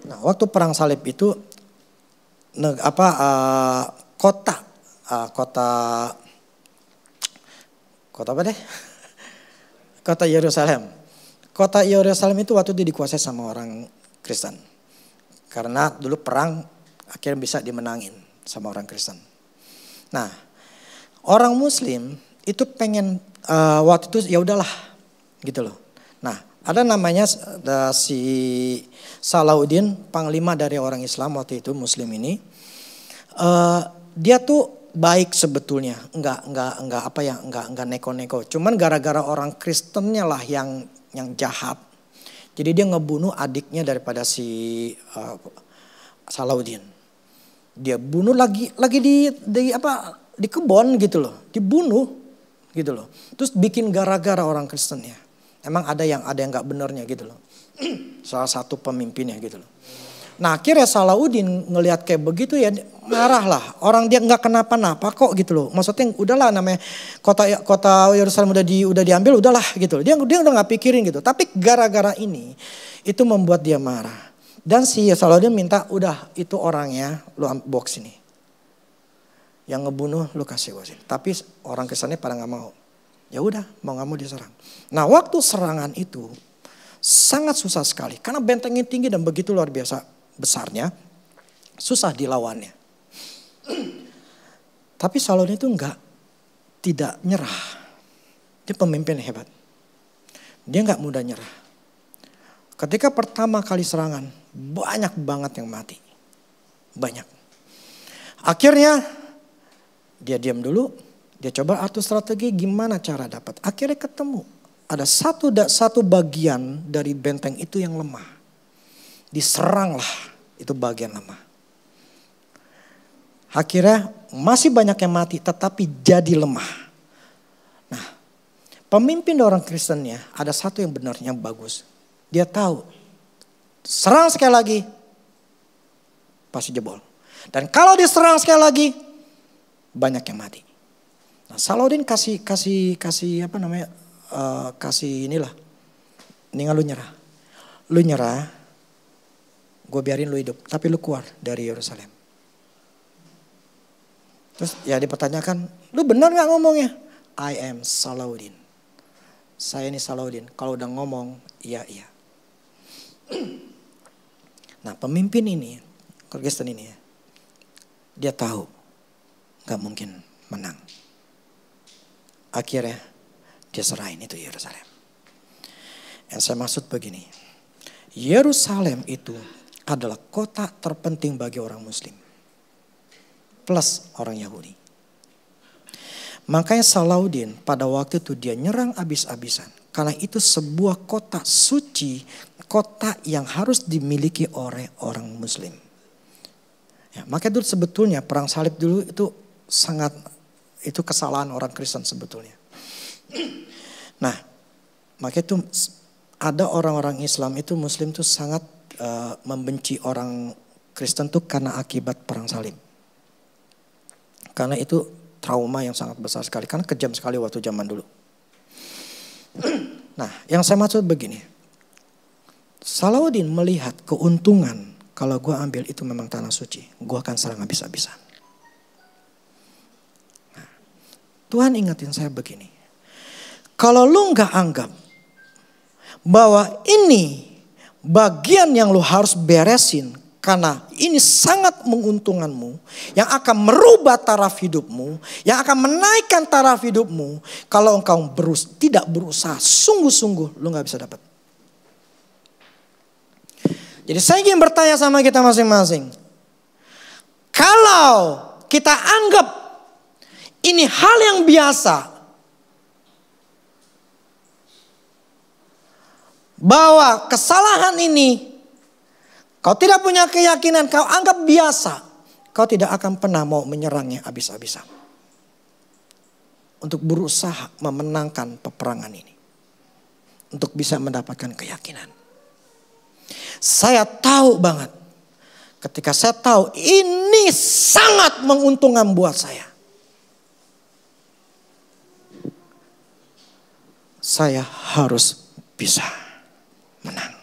Nah, waktu Perang Salib itu kota apa deh? Kota Yerusalem. Kota Yerusalem itu waktu itu dikuasai sama orang Kristen. Karena dulu perang akhirnya bisa dimenangin sama orang Kristen. Nah, orang Muslim itu pengen waktu itu ya udahlah gitu loh. Nah, ada namanya si Salahuddin, panglima dari orang Islam waktu itu Muslim ini. Dia tuh baik sebetulnya, enggak neko-neko. Cuman gara-gara orang Kristennya lah yang jahat. Jadi dia ngebunuh adiknya daripada si Salahuddin. Dia bunuh lagi di kebon gitu loh, dibunuh gitu loh. Terus bikin gara-gara orang Kristennya. Emang ada yang nggak benernya gitu loh. Salah satu pemimpinnya gitu loh. Nah akhirnya Salahuddin ngelihat kayak begitu ya marah lah. Orang dia nggak kenapa-napa kok gitu loh. Maksudnya udahlah namanya kota Yerusalem udah diambil udahlah gitu loh. Dia udah nggak pikirin gitu. Tapi gara-gara ini itu membuat dia marah. Dan si Salahuddin minta udah itu orangnya lu bawa sini. Yang ngebunuh lu kasih gue sini. Tapi orang kesannya pada nggak mau. Ya udah mau nggak mau diserang. Nah waktu serangan itu sangat susah sekali. Karena bentengnya tinggi dan begitu luar biasa besarnya, susah dilawannya. Tapi Salahuddin itu tidak nyerah. Dia pemimpin hebat. Dia nggak mudah nyerah. Ketika pertama kali serangan, banyak banget yang mati. Banyak. Akhirnya dia diam dulu. Dia coba atur strategi gimana cara dapat. Akhirnya ketemu. Ada satu bagian dari benteng itu yang lemah. Diseranglah itu bagian lemah. Akhirnya masih banyak yang mati tetapi jadi lemah. Nah pemimpin orang Kristennya ada satu yang benarnya bagus. Dia tahu serang sekali lagi pasti jebol. Dan kalau diserang sekali lagi banyak yang mati. Nah Salahuddin kasih inilah. Mendingan lu nyerah. Lu nyerah. Gue biarin lu hidup. Tapi lu keluar dari Yerusalem. Terus ya dipertanyakan. Lu benar gak ngomongnya? I am Salahuddin. Saya ini Salahuddin. Kalau udah ngomong. Iya. Nah pemimpin ini. Kristen ini ya. Dia tahu. Gak mungkin menang. Akhirnya. Dia serahin itu Yerusalem. Yang saya maksud begini. Yerusalem itu adalah kota terpenting bagi orang Muslim. Plus orang Yahudi. Makanya Salahuddin pada waktu itu dia nyerang habis-habisan. Karena itu sebuah kota suci, kota yang harus dimiliki oleh orang Muslim. Ya, maka itu sebetulnya perang salib dulu itu itu kesalahan orang Kristen sebetulnya. Nah, maka itu ada orang-orang Islam itu Muslim itu sangat membenci orang Kristen tuh karena akibat perang salib. Karena itu trauma yang sangat besar sekali. Karena kejam sekali waktu zaman dulu. Nah, yang saya maksud begini. Salahuddin melihat keuntungan. Kalau gue ambil itu memang tanah suci. Gue akan serang habis-habisan. Nah, Tuhan ingetin saya begini. Kalau lu gak anggap bahwa ini bagian yang lu harus beresin. Karena ini sangat menguntungkanmu. Yang akan merubah taraf hidupmu. Yang akan menaikkan taraf hidupmu. Kalau engkau tidak berusaha sungguh-sungguh, lu gak bisa dapat. Jadi saya ingin bertanya sama kita masing-masing. Kalau kita anggap ini hal yang biasa. Bahwa kesalahan ini kau tidak punya keyakinan, kau anggap biasa. Kau tidak akan pernah mau menyerangnya habis-habisan. Untuk berusaha memenangkan peperangan ini. Untuk bisa mendapatkan keyakinan. Saya tahu banget. Ketika saya tahu ini sangat menguntungkan buat saya. Saya harus bisa menang.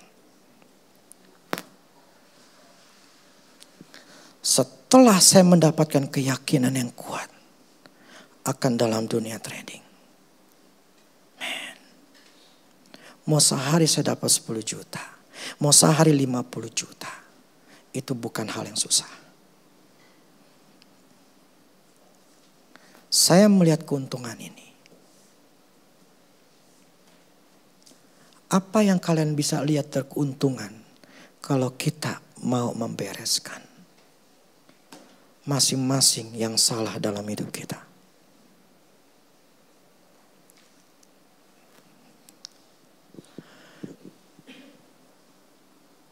Setelah saya mendapatkan keyakinan yang kuat akan dalam dunia trading. Man. Mau sehari saya dapat 10 juta. Mau sehari 50 juta. Itu bukan hal yang susah. Saya melihat keuntungan ini. Apa yang kalian bisa lihat dari keuntungan kalau kita mau membereskan masing-masing yang salah dalam hidup kita.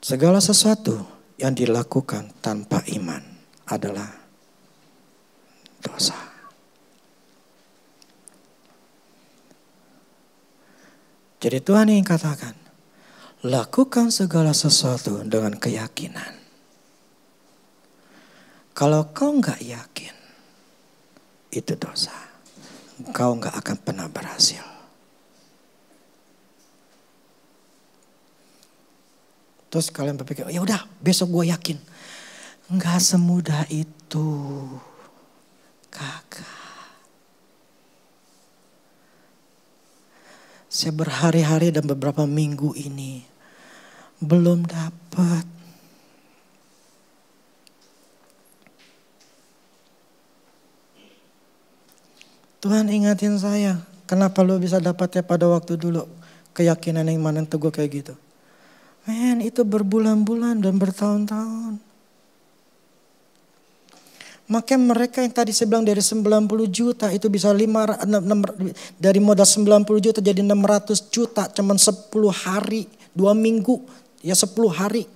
Segala sesuatu yang dilakukan tanpa iman adalah dosa. Jadi Tuhan ingin katakan, lakukan segala sesuatu dengan keyakinan. Kalau kau nggak yakin, itu dosa. Kau nggak akan pernah berhasil. Terus kalian berpikir, ya udah besok gue yakin. Nggak semudah itu, kakak. Saya berhari-hari dan beberapa minggu ini belum dapat. Tuhan ingatin saya, kenapa lu bisa dapatnya pada waktu dulu keyakinan yang mana teguh kayak gitu. Men, itu berbulan-bulan dan bertahun-tahun. Makanya mereka yang tadi saya bilang dari 90 juta itu bisa dari modal 90 juta jadi 600 juta cuman 10 hari, 2 minggu, ya 10 hari.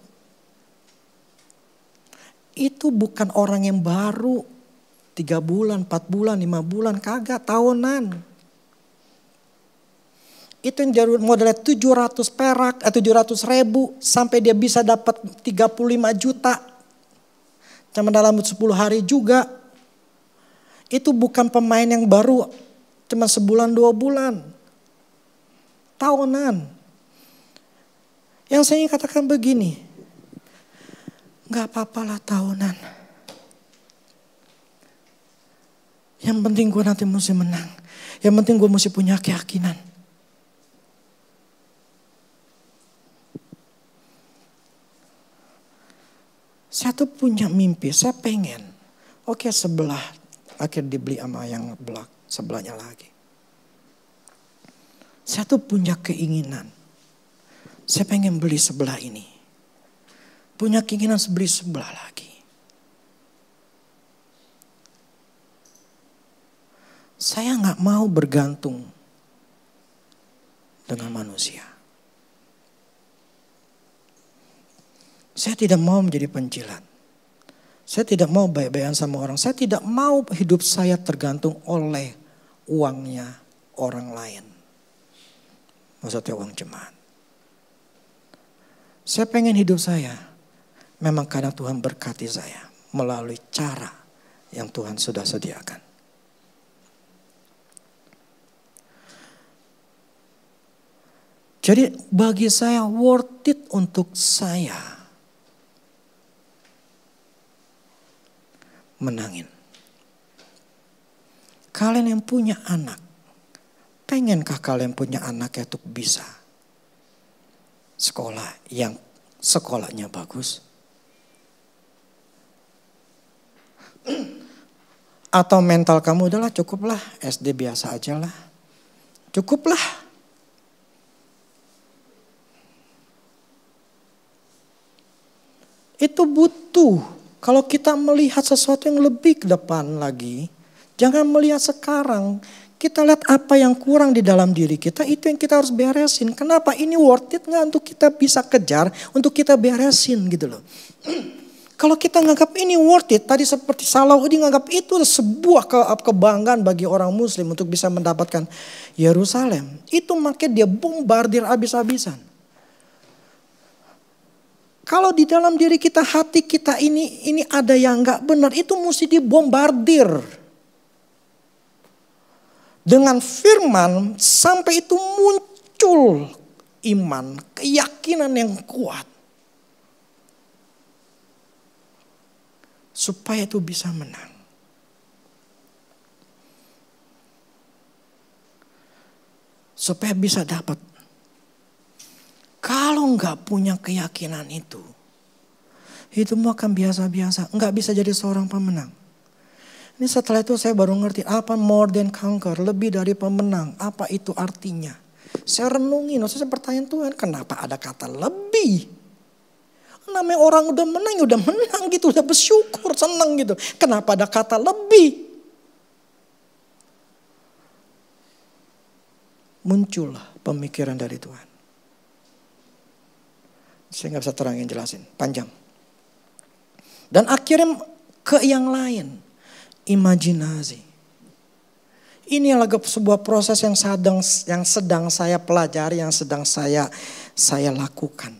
Itu bukan orang yang baru 3 bulan, 4 bulan, 5 bulan, kagak tahunan. Itu yang jadi modalnya 700 perak, 700 ribu sampai dia bisa dapat 35 juta. Cuma dalam 10 hari juga. Itu bukan pemain yang baru. Cuma sebulan 2 bulan. Tahunan. Yang saya ingin katakan begini. Gak apa-apalah tahunan. Yang penting gue nanti mesti menang. Yang penting gue mesti punya keyakinan. Saya tuh punya mimpi, saya pengen. Oke, sebelah, akhirnya dibeli sama yang sebelahnya lagi. Saya tuh punya keinginan. Saya pengen beli sebelah ini. Punya keinginan beli sebelah lagi. Saya nggak mau bergantung dengan manusia. Saya tidak mau menjadi penjilat. Saya tidak mau baik-baikan sama orang. Saya tidak mau hidup saya tergantung oleh uangnya orang lain. Maksudnya uang jemaat. Saya pengen hidup saya memang karena Tuhan berkati saya melalui cara yang Tuhan sudah sediakan. Jadi bagi saya worth it untuk saya menangin. Kalian yang punya anak, pengenkah kalian punya anak itu bisa sekolah yang sekolahnya bagus? Atau mental kamu udahlah cukuplah SD biasa aja lah. Cukuplah. Itu butuh. Kalau kita melihat sesuatu yang lebih ke depan lagi, jangan melihat sekarang. Kita lihat apa yang kurang di dalam diri kita, itu yang kita harus beresin. Kenapa? Ini worth it nggak untuk kita bisa kejar, untuk kita beresin gitu loh. Kalau kita nganggap ini worth it, tadi seperti Salahuddin nganggap itu sebuah kebanggaan bagi orang muslim untuk bisa mendapatkan Yerusalem. Itu makanya dia bombardir habis-habisan. Kalau di dalam diri kita, hati kita ini ada yang nggak benar, itu mesti dibombardir. Dengan firman sampai itu muncul iman, keyakinan yang kuat. Supaya itu bisa menang. Supaya bisa dapat. Kalau nggak punya keyakinan itu mau akan biasa-biasa. Nggak bisa jadi seorang pemenang. Ini setelah itu saya baru ngerti apa more than conquer, lebih dari pemenang. Apa itu artinya? Saya renungin, saya bertanya Tuhan, kenapa ada kata lebih? Namanya orang udah menang gitu, udah bersyukur, senang gitu. Kenapa ada kata lebih? Muncullah pemikiran dari Tuhan. Saya nggak bisa terangin, jelasin, panjang. Dan akhirnya ke yang lain. Imajinasi. Ini adalah sebuah proses yang sedang saya pelajari, yang sedang saya lakukan.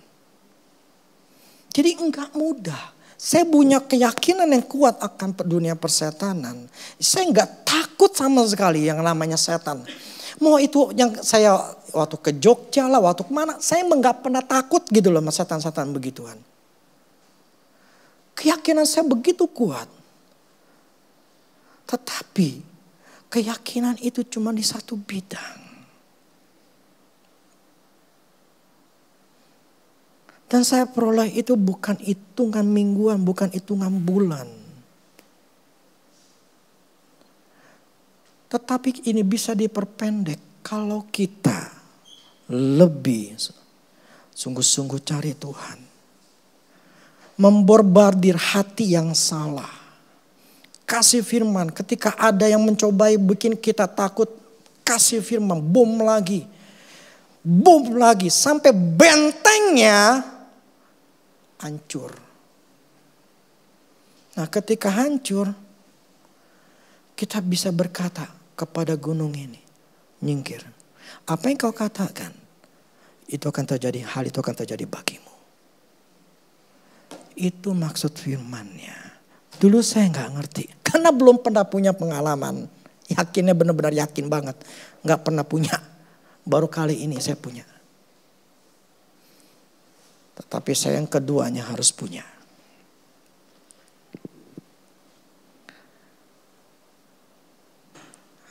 Jadi enggak mudah. Saya punya keyakinan yang kuat akan dunia persetanan. Saya enggak takut sama sekali yang namanya setan. Mau itu yang saya waktu ke Jogja lah, waktu kemana, saya enggak pernah takut gitu loh sama setan-setan begituan. Keyakinan saya begitu kuat. Tetapi keyakinan itu cuma di satu bidang. Dan saya peroleh itu bukan hitungan mingguan, bukan hitungan bulan. Tetapi ini bisa diperpendek kalau kita lebih sungguh-sungguh cari Tuhan. Membombardir hati yang salah. Kasih firman, ketika ada yang mencobai bikin kita takut, kasih firman, bom lagi, sampai bentengnya hancur. Nah ketika hancur, kita bisa berkata kepada gunung ini, nyingkir. Apa yang kau katakan, itu akan terjadi, hal itu akan terjadi bagimu. Itu maksud firmannya. Dulu saya nggak ngerti, karena belum pernah punya pengalaman. Yakinnya benar-benar yakin banget, nggak pernah punya. Baru kali ini saya punya. Tetapi saya yang keduanya harus punya.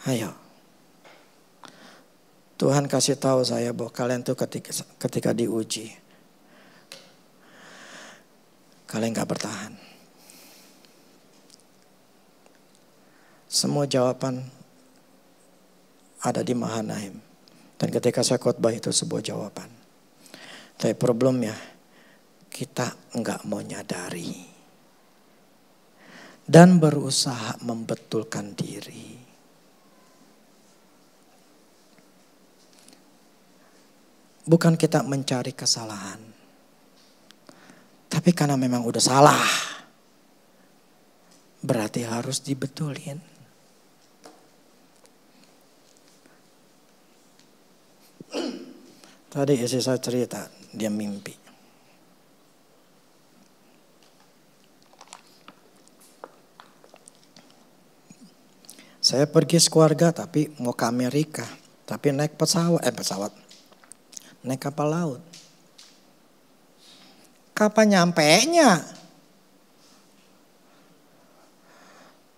Ayo, Tuhan kasih tahu saya bahwa kalian tuh ketika diuji, kalian nggak bertahan. Semua jawaban ada di Mahanaim. Dan ketika saya khotbah itu sebuah jawaban. Tapi problemnya kita enggak mau nyadari dan berusaha membetulkan diri. Bukan kita mencari kesalahan, tapi karena memang udah salah, berarti harus dibetulin. Tadi istri saya cerita, dia mimpi. Saya pergi sekeluarga tapi mau ke Amerika. Tapi naik pesawat. Naik kapal laut. Kapan nyampenya?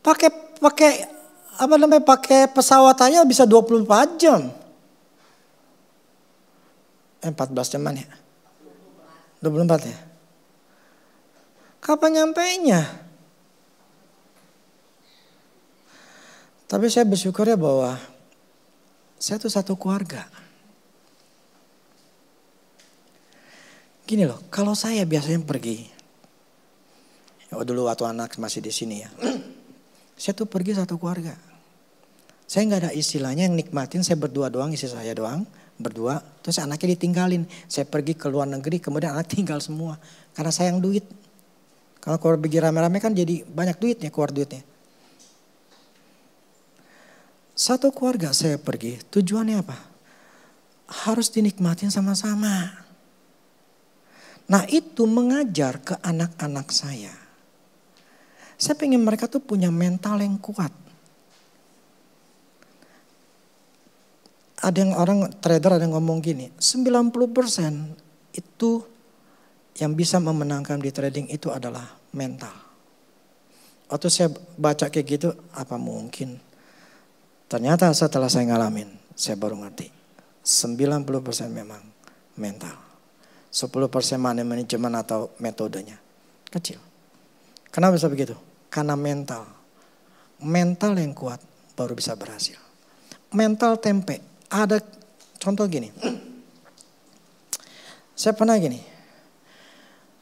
Pakai pesawat aja bisa 24 jam. 14 jaman ya? 24 ya? Kapan nyampenya? Tapi saya bersyukur ya bahwa saya tuh satu keluarga. Gini loh, kalau saya biasanya pergi, dulu waktu anak masih di sini ya, saya tuh pergi satu keluarga. Saya nggak ada istilahnya yang nikmatin, saya berdua doang, istri saya doang, berdua, terus anaknya ditinggalin. Saya pergi ke luar negeri, kemudian anak tinggal semua, karena sayang duit. Kalau keluar pergi rame-rame kan jadi banyak duitnya, keluar duitnya. Satu keluarga saya pergi, tujuannya apa? Harus dinikmatin sama-sama. Nah itu mengajar ke anak-anak saya. Saya pengen mereka tuh punya mental yang kuat. Ada yang orang trader ada yang ngomong gini, 90% itu yang bisa memenangkan di trading itu adalah mental. Waktu saya baca kayak gitu, apa mungkin? Ternyata setelah saya ngalamin, saya baru ngerti. 90% memang mental. 10% manajemen atau metodenya. Kecil. Kenapa bisa begitu? Karena mental. Mental yang kuat baru bisa berhasil. Mental tempe. Ada contoh gini. Saya pernah gini.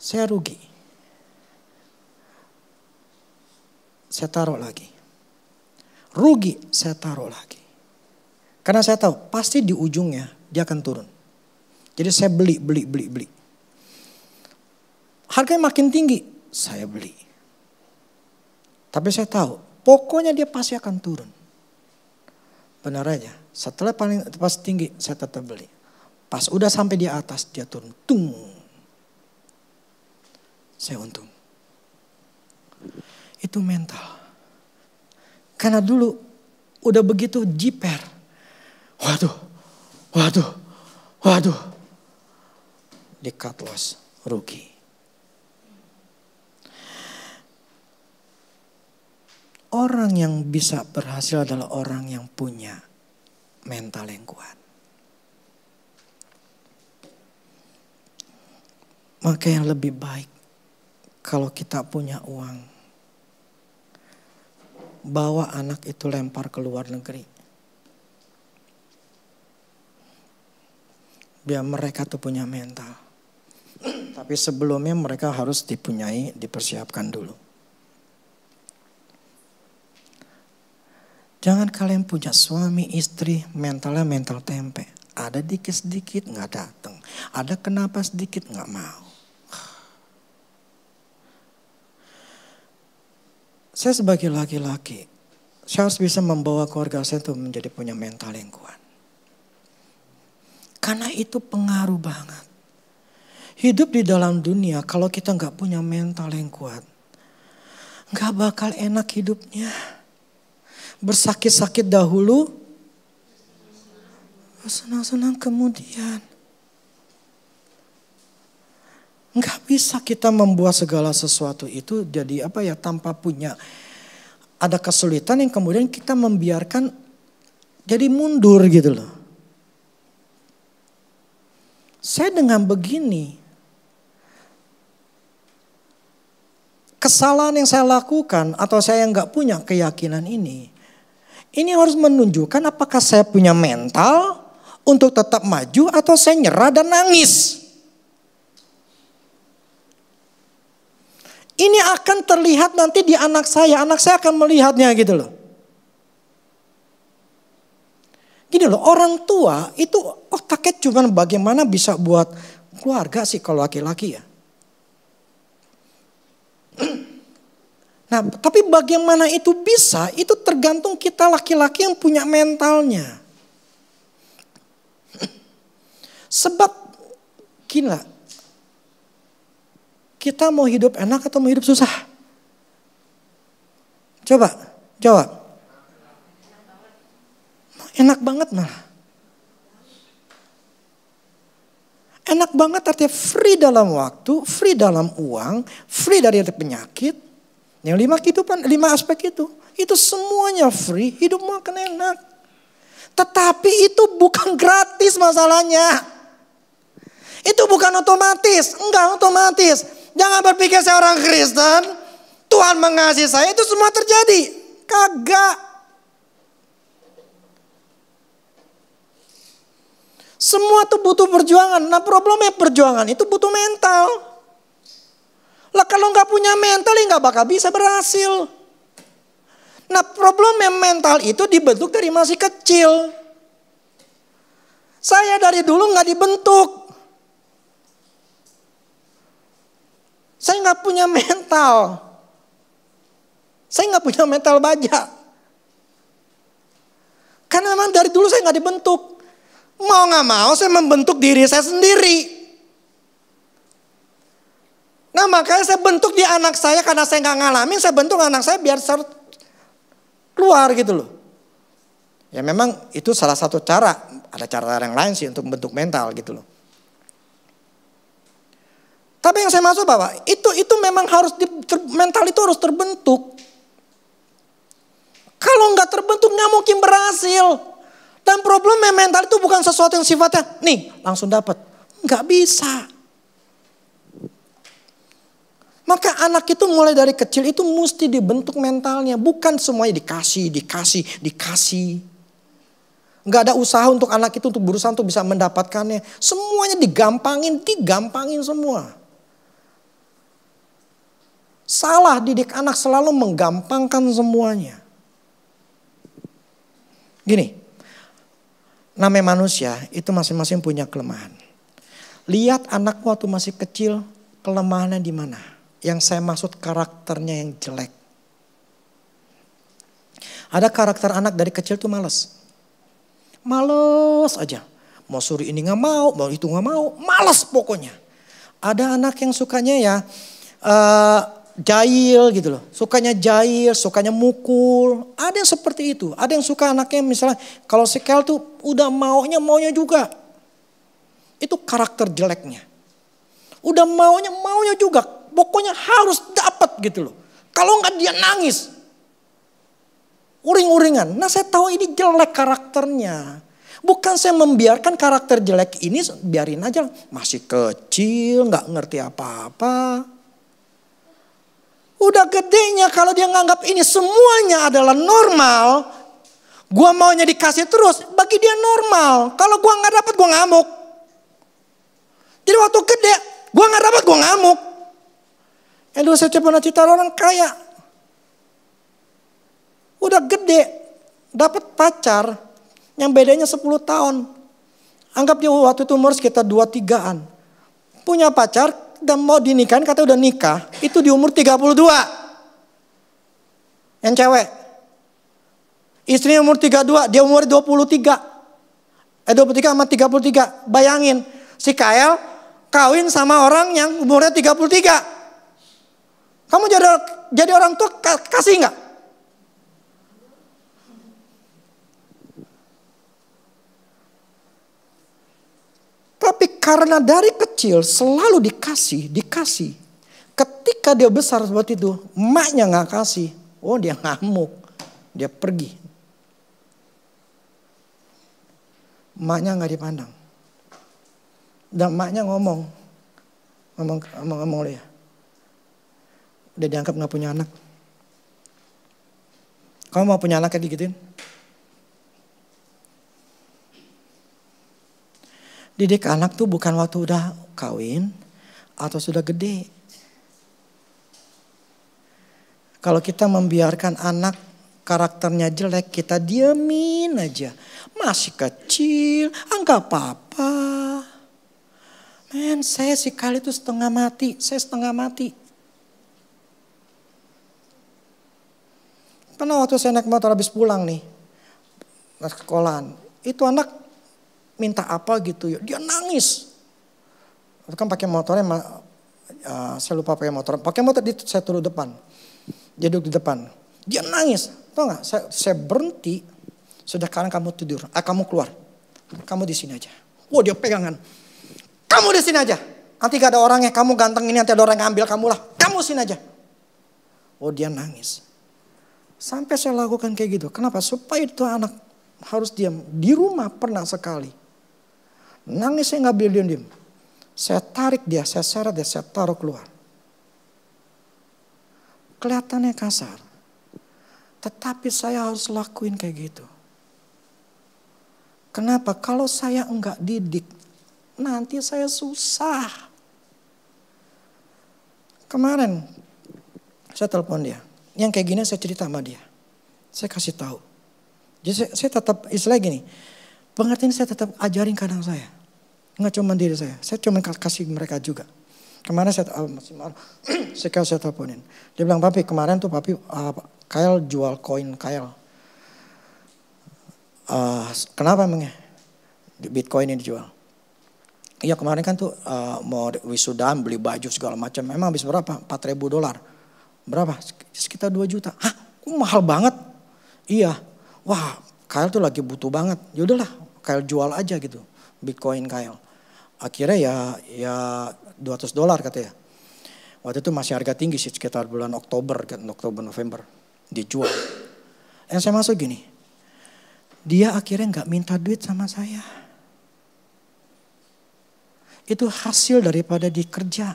Saya rugi. Saya taruh lagi. Rugi, saya taruh lagi. Karena saya tahu pasti di ujungnya dia akan turun. Jadi saya beli. Harganya makin tinggi, saya beli. Tapi saya tahu pokoknya dia pasti akan turun. Benar aja, setelah pas tinggi saya tetap beli. Pas udah sampai di atas dia turun. Tung. Saya untung. Itu mental. Karena dulu udah begitu jiper. Waduh. Di cut loss, rugi. Orang yang bisa berhasil adalah orang yang punya mental yang kuat. Maka yang lebih baik kalau kita punya uang, bawa anak itu lempar ke luar negeri. Biar mereka tuh punya mental. Tapi sebelumnya mereka harus dipersiapkan dulu. Jangan kalian punya suami istri mentalnya mental tempe. Ada dikit sedikit nggak datang. Ada kenapa sedikit nggak mau. Saya sebagai laki-laki, saya harus bisa membawa keluarga saya itu menjadi punya mental yang kuat. Karena itu pengaruh banget. Hidup di dalam dunia kalau kita nggak punya mental yang kuat, nggak bakal enak hidupnya. Bersakit-sakit dahulu, senang-senang kemudian. Nggak bisa kita membuat segala sesuatu itu jadi tanpa punya ada kesulitan yang kemudian kita membiarkan jadi mundur gitu loh. Saya dengan begini, kesalahan yang saya lakukan atau saya yang nggak punya keyakinan ini harus menunjukkan apakah saya punya mental untuk tetap maju atau saya nyerah dan nangis. Ini akan terlihat nanti di anak saya akan melihatnya gitu loh. Gini loh, orang tua itu otaknya cuma bagaimana bisa buat keluarga sih kalau laki-laki ya. Nah, tapi bagaimana itu bisa, itu tergantung kita laki-laki yang punya mentalnya. Sebab gila, kita mau hidup enak atau mau hidup susah? Coba, jawab. Enak banget malah. Enak banget artinya free dalam waktu, free dalam uang, free dari penyakit. Yang 5 kehidupan, 5 aspek itu semuanya free, hidupmu akan enak. Tetapi itu bukan gratis masalahnya. Itu bukan otomatis, enggak otomatis. Jangan berpikir saya orang Kristen, Tuhan mengasihi saya, itu semua terjadi. Kagak. Semua tuh butuh perjuangan. Nah, problemnya perjuangan itu butuh mental. Lah kalau nggak punya mental ya nggak bakal bisa berhasil. Nah, problemnya mental itu dibentuk dari masih kecil. Saya dari dulu nggak dibentuk. Saya nggak punya mental. Saya nggak punya mental baja. Karena memang dari dulu saya nggak dibentuk. Mau gak mau saya membentuk diri saya sendiri. Nah, makanya saya bentuk di anak saya karena saya gak ngalamin, saya bentuk anak saya biar keluar gitu loh. Ya memang itu salah satu cara, ada cara yang lain sih untuk membentuk mental gitu loh. Tapi yang saya maksud bahwa itu memang harus mental itu harus terbentuk. Kalau gak terbentuk gak mungkin berhasil. Dan problemnya mental itu bukan sesuatu yang sifatnya, nih langsung dapat. Nggak bisa. Maka anak itu mulai dari kecil itu mesti dibentuk mentalnya. Bukan semuanya dikasih. Nggak ada usaha untuk anak itu untuk berusaha untuk bisa mendapatkannya. Semuanya digampangin semua. Salah didik anak selalu menggampangkan semuanya. Gini. Namanya manusia itu masing-masing punya kelemahan. Lihat anak waktu masih kecil kelemahannya di mana. Yang saya maksud karakternya yang jelek. Ada karakter anak dari kecil tuh malas. Males aja. Mau suruh ini gak mau, mau itu gak mau. Males pokoknya. Ada anak yang sukanya ya jahil gitu loh. Sukanya jahil, sukanya mukul. Ada yang seperti itu. Ada yang suka anaknya misalnya kalau si Kel tuh udah maunya juga. Itu karakter jeleknya. Udah maunya juga. Pokoknya harus dapat gitu loh. Kalau enggak dia nangis. Uring-uringan. Nah, saya tahu ini jelek karakternya. Bukan saya membiarkan karakter jelek ini biarin aja. Masih kecil, enggak ngerti apa-apa. Udah gedenya kalau dia nganggap ini semuanya adalah normal. Gua maunya dikasih terus, bagi dia normal. Kalau gua gak dapat gua ngamuk. Jadi waktu gede, gua gak dapat gua ngamuk. Dulu saya coba cerita orang kaya. Udah gede, dapat pacar yang bedanya 10 tahun. Anggap dia waktu itu umur sekitar 2-3an. Punya pacar. Dan mau dinikahin kata udah nikah. Itu di umur 32. Yang cewek. Istrinya umur 32. Dia umur 23. 23 sama 33. Bayangin. Si Kael kawin sama orang yang umurnya 33. Kamu jadi orang tua kasih gak? Tapi karena dari kecil selalu dikasih. Ketika dia besar seperti itu, emaknya gak kasih. Oh, dia ngamuk, dia pergi. Emaknya gak dipandang. Dan emaknya ngomong dia. Udah dianggap gak punya anak. Kamu mau punya anak kayak digituin? Didik anak tuh bukan waktu udah kawin atau sudah gede. Kalau kita membiarkan anak karakternya jelek, kita diemin aja. Masih kecil, enggak apa-apa. Men, saya si kali itu setengah mati, saya setengah mati. Pernah waktu saya naik motor habis pulang nih, ke sekolahan, itu anak minta apa gitu ya, dia nangis. Itu kan pakai motornya, saya lupa pakai motor saya turun depan. Dia duduk di depan. Dia nangis. Tahu gak? Saya berhenti. Sudah sekarang kamu tidur. Kamu keluar. Kamu di sini aja. Wah, dia pegangan. Kamu di sini aja. Nanti gak ada orangnya. Kamu ganteng ini nanti ada orang yang ambil kamu lah. Kamu sini aja. Oh, dia nangis. Sampai saya lakukan kayak gitu. Kenapa? Supaya itu anak harus diam. Di rumah pernah sekali. Nangis saya gak boleh diam-diam. Saya tarik dia, saya seret dia, saya taruh keluar. Kelihatannya kasar. Tetapi saya harus lakuin kayak gitu. Kenapa? Kalau saya enggak didik, nanti saya susah. Kemarin saya telepon dia. Yang kayak gini saya cerita sama dia. Saya kasih tahu. Jadi saya tetap istilah gini. Pengertian saya tetap ajarin kadang saya. Enggak cuma diri saya cuma kasih mereka juga. Kemarin saya teleponin. Dia bilang, papi kemarin tuh papi Kyle jual koin Kyle. Kenapa emangnya? Bitcoin ini dijual. Iya kemarin kan tuh mau wisudaan beli baju segala macam. Memang habis berapa? $4.000. Berapa? Sekitar 2 juta. Hah? Kok mahal banget? Iya. Wah, Kyle tuh lagi butuh banget. Yaudahlah, Kyle jual aja gitu. Bitcoin Kyle. Akhirnya ya $200 katanya. Waktu itu masih harga tinggi sih sekitar bulan Oktober November dijual. Yang saya masuk gini, dia akhirnya nggak minta duit sama saya. Itu hasil daripada dikerja,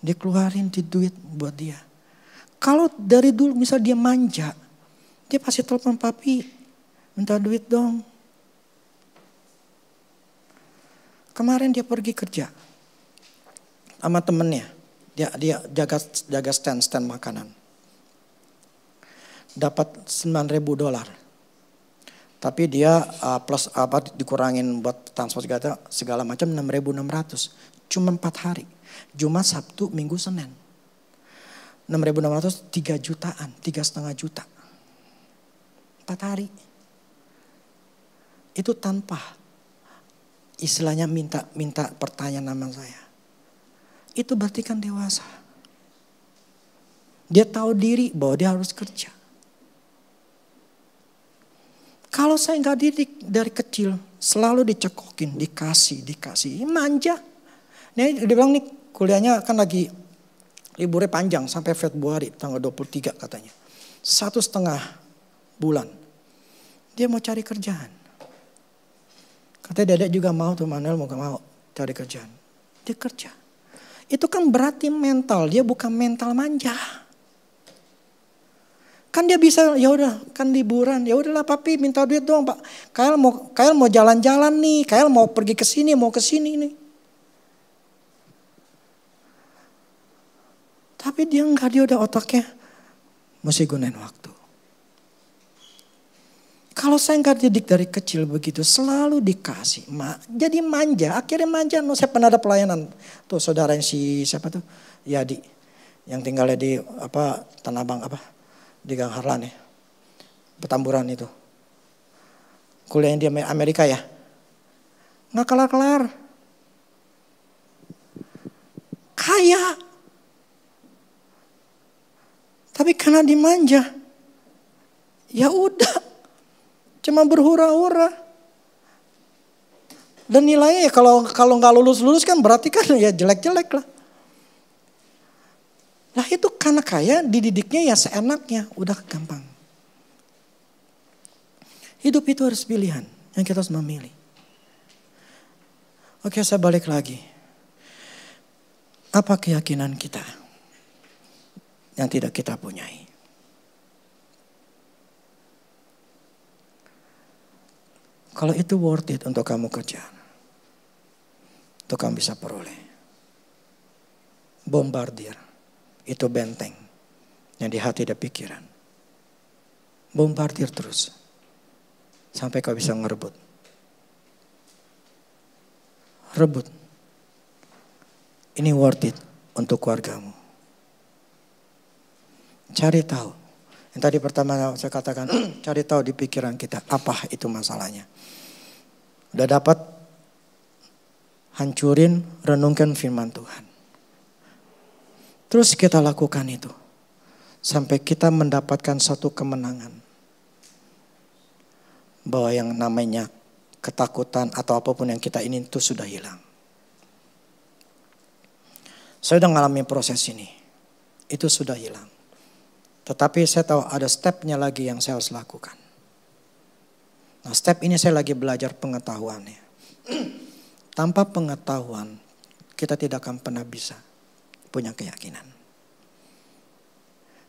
dikeluarin di duit buat dia. Kalau dari dulu misal dia manja, dia pasti telepon papi, minta duit dong. Kemarin dia pergi kerja sama temennya. Dia jaga stand makanan. Dapat $9.000. Tapi dia plus dikurangin buat transport segala macam 6.600. Cuma 4 hari. Jumat, Sabtu, Minggu, Senin. 6.600 3 jutaan, 3,5 juta. 4 hari. Itu tanpa istilahnya minta pertanyaan nama saya. Itu berarti kan dewasa. Dia tahu diri bahwa dia harus kerja. Kalau saya nggak didik dari kecil, selalu dicekokin, dikasih, manja. Nih dia bilang nih kuliahnya kan lagi liburnya panjang sampai Februari tanggal 23 katanya. 1,5 bulan. Dia mau cari kerjaan. Katanya dedek juga mau tuh Manuel mau cari kerjaan. Dia kerja. Itu kan berarti mental, dia bukan mental manja. Kan dia bisa ya udah kan liburan, ya udahlah papi minta duit doang Pak. Kyle mau jalan-jalan nih, Kyle mau pergi ke sini, mau ke sini nih. Tapi dia enggak, dia udah otaknya mesti gunain waktu. Kalau saya nggak didik dari kecil begitu, selalu dikasih, jadi manja. Akhirnya manja. Saya pernah ada pelayanan tuh saudara yang siapa tuh, Yadi, yang tinggalnya di Tanah Abang di Gang Harlan ya, Petamburan itu. Kuliahnya di Amerika ya, nggak kelar-kelar, kaya, tapi karena dimanja, ya udah. Cuma berhura-hura. Dan nilainya ya kalau nggak lulus kan berarti kan ya jelek-jelek lah. Lah itu karena kaya dididiknya ya seenaknya, udah gampang. Hidup itu harus pilihan yang kita harus memilih. Oke, saya balik lagi. Apa keyakinan kita yang tidak kita punyai? Kalau itu worth it untuk kamu kerja, untuk kamu bisa peroleh. Bombardir. itu benteng yang di hati dan pikiran. Bombardir terus sampai kau bisa ngerebut. Rebut. Ini worth it untuk keluargamu. Cari tahu. Yang tadi pertama saya katakan, cari tahu di pikiran kita apa itu masalahnya. Udah dapat, hancurin, renungkan firman Tuhan. Terus kita lakukan itu. Sampai kita mendapatkan satu kemenangan. Bahwa yang namanya ketakutan atau apapun yang kita ingin itu sudah hilang. Saya sudah mengalami proses ini. Itu sudah hilang. Tetapi saya tahu ada stepnya lagi yang saya harus lakukan. Nah, step ini saya lagi belajar pengetahuannya. Tanpa pengetahuan, kita tidak akan pernah bisa punya keyakinan.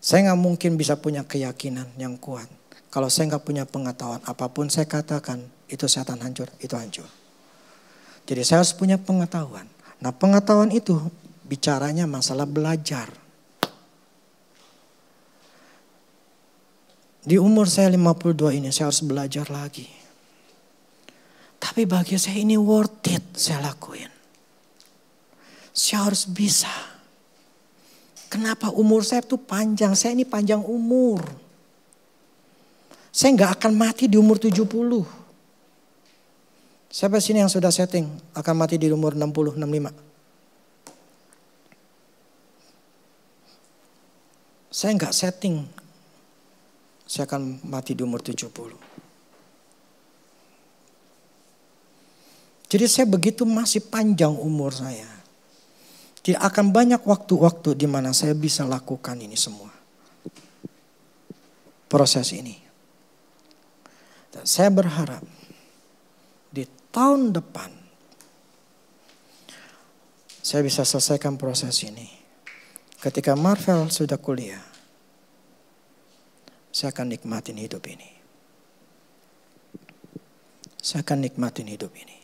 Saya nggak mungkin bisa punya keyakinan yang kuat. Kalau saya nggak punya pengetahuan, apapun saya katakan, itu setan hancur, itu hancur. Jadi saya harus punya pengetahuan. Nah, pengetahuan itu bicaranya masalah belajar. Di umur saya 52 ini saya harus belajar lagi. Tapi bagi saya ini worth it saya lakuin. Saya harus bisa. Kenapa umur saya tuh panjang? Saya ini panjang umur. Saya nggak akan mati di umur 70. Siapa sini yang sudah setting akan mati di umur 60, 65? Saya nggak setting. Saya akan mati di umur 70. Jadi saya begitu masih panjang umur saya. Tidak akan banyak waktu-waktu di mana saya bisa lakukan ini semua. Proses ini. Dan saya berharap di tahun depan saya bisa selesaikan proses ini. Ketika Marvel sudah kuliah, saya akan nikmatin hidup ini. Saya akan nikmatin hidup ini.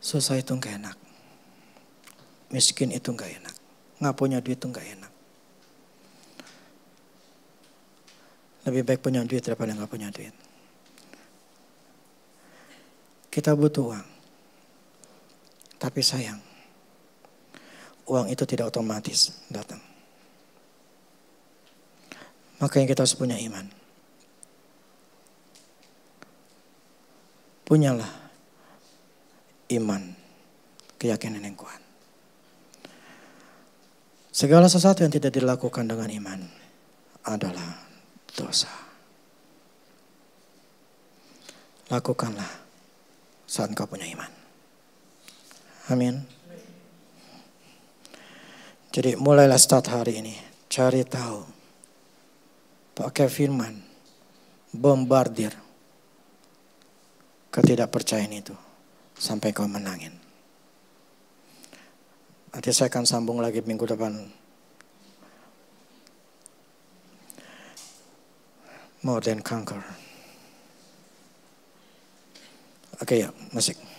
Susah itu gak enak. Miskin itu gak enak. Gak punya duit itu gak enak. Lebih baik punya duit daripada gak punya duit. Kita butuh uang. Tapi sayang, uang itu tidak otomatis datang. Makanya kita harus punya iman. Punyalah iman, keyakinan yang kuat. Segala sesuatu yang tidak dilakukan dengan iman adalah dosa. Lakukanlah saat kau punya iman. Amin. Jadi mulailah start hari ini. Cari tahu. Pakai firman. Bombardir. Ketidakpercayaan itu. Sampai kau menangin. Nanti saya akan sambung lagi minggu depan. More than conquer. Oke ya, musik.